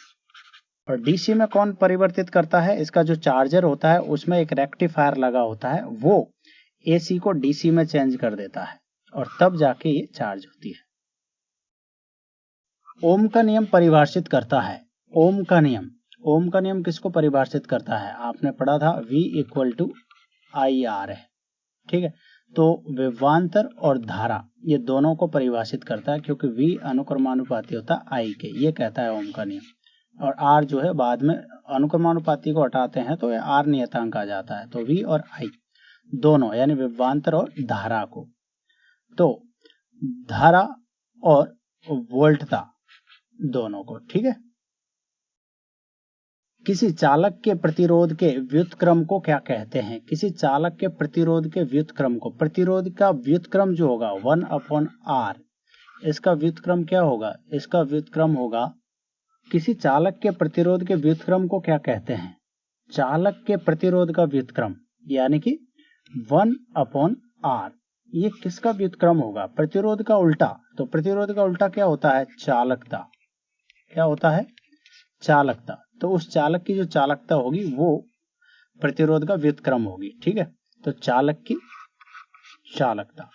और डीसी में कौन परिवर्तित करता है? इसका जो चार्जर होता है उसमें एक रेक्टिफायर लगा होता है, वो एसी को डीसी में चेंज कर देता है और तब जाके ये चार्ज होती है। ओम का नियम परिभाषित करता है। ओम का नियम, ओम का नियम किसको परिभाषित करता है? आपने पढ़ा था V = IR है, ठीक है। तो विभवांतर और धारा ये दोनों को परिभाषित करता है, क्योंकि V अनुक्रमानुपाती होता है I के, ये कहता है ओम का नियम। और R जो है बाद में अनुक्रमानुपाती को हटाते हैं तो ये R नियतांक आ जाता है। तो V और I दोनों यानी विभवांतर और धारा को, तो धारा और वोल्टता दोनों को, ठीक है। किसी चालक के प्रतिरोध के व्युत्क्रम को क्या कहते हैं? किसी चालक के प्रतिरोध के व्युत्क्रम को, प्रतिरोध का व्युत्क्रम जो होगा 1/R, इसका व्युत्क्रम क्या होगा? इसका व्युत्क्रम होगा, किसी चालक के प्रतिरोध के व्युत्क्रम को क्या कहते हैं? चालक के प्रतिरोध का व्युत्क्रम यानी कि 1/R। ये किसका व्युत्क्रम होगा? प्रतिरोध का उल्टा। तो प्रतिरोध का उल्टा क्या होता है? चालकता। क्या होता है? चालकता। तो उस चालक की जो चालकता होगी वो प्रतिरोध का व्युत्क्रम होगी, ठीक है। तो चालक की चालकता।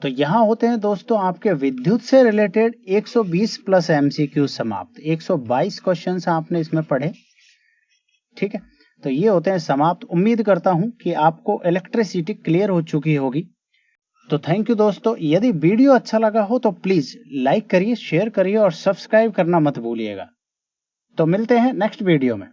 तो यहां होते हैं दोस्तों आपके विद्युत से रिलेटेड 120 प्लस MCQ समाप्त। 122 क्वेश्चंस आपने इसमें पढ़े, ठीक है। तो ये होते हैं समाप्त। उम्मीद करता हूं कि आपको इलेक्ट्रिसिटी क्लियर हो चुकी होगी। तो थैंक यू दोस्तों। यदि वीडियो अच्छा लगा हो तो प्लीज लाइक करिए, शेयर करिए और सब्सक्राइब करना मत भूलिएगा। तो मिलते हैं नेक्स्ट वीडियो में।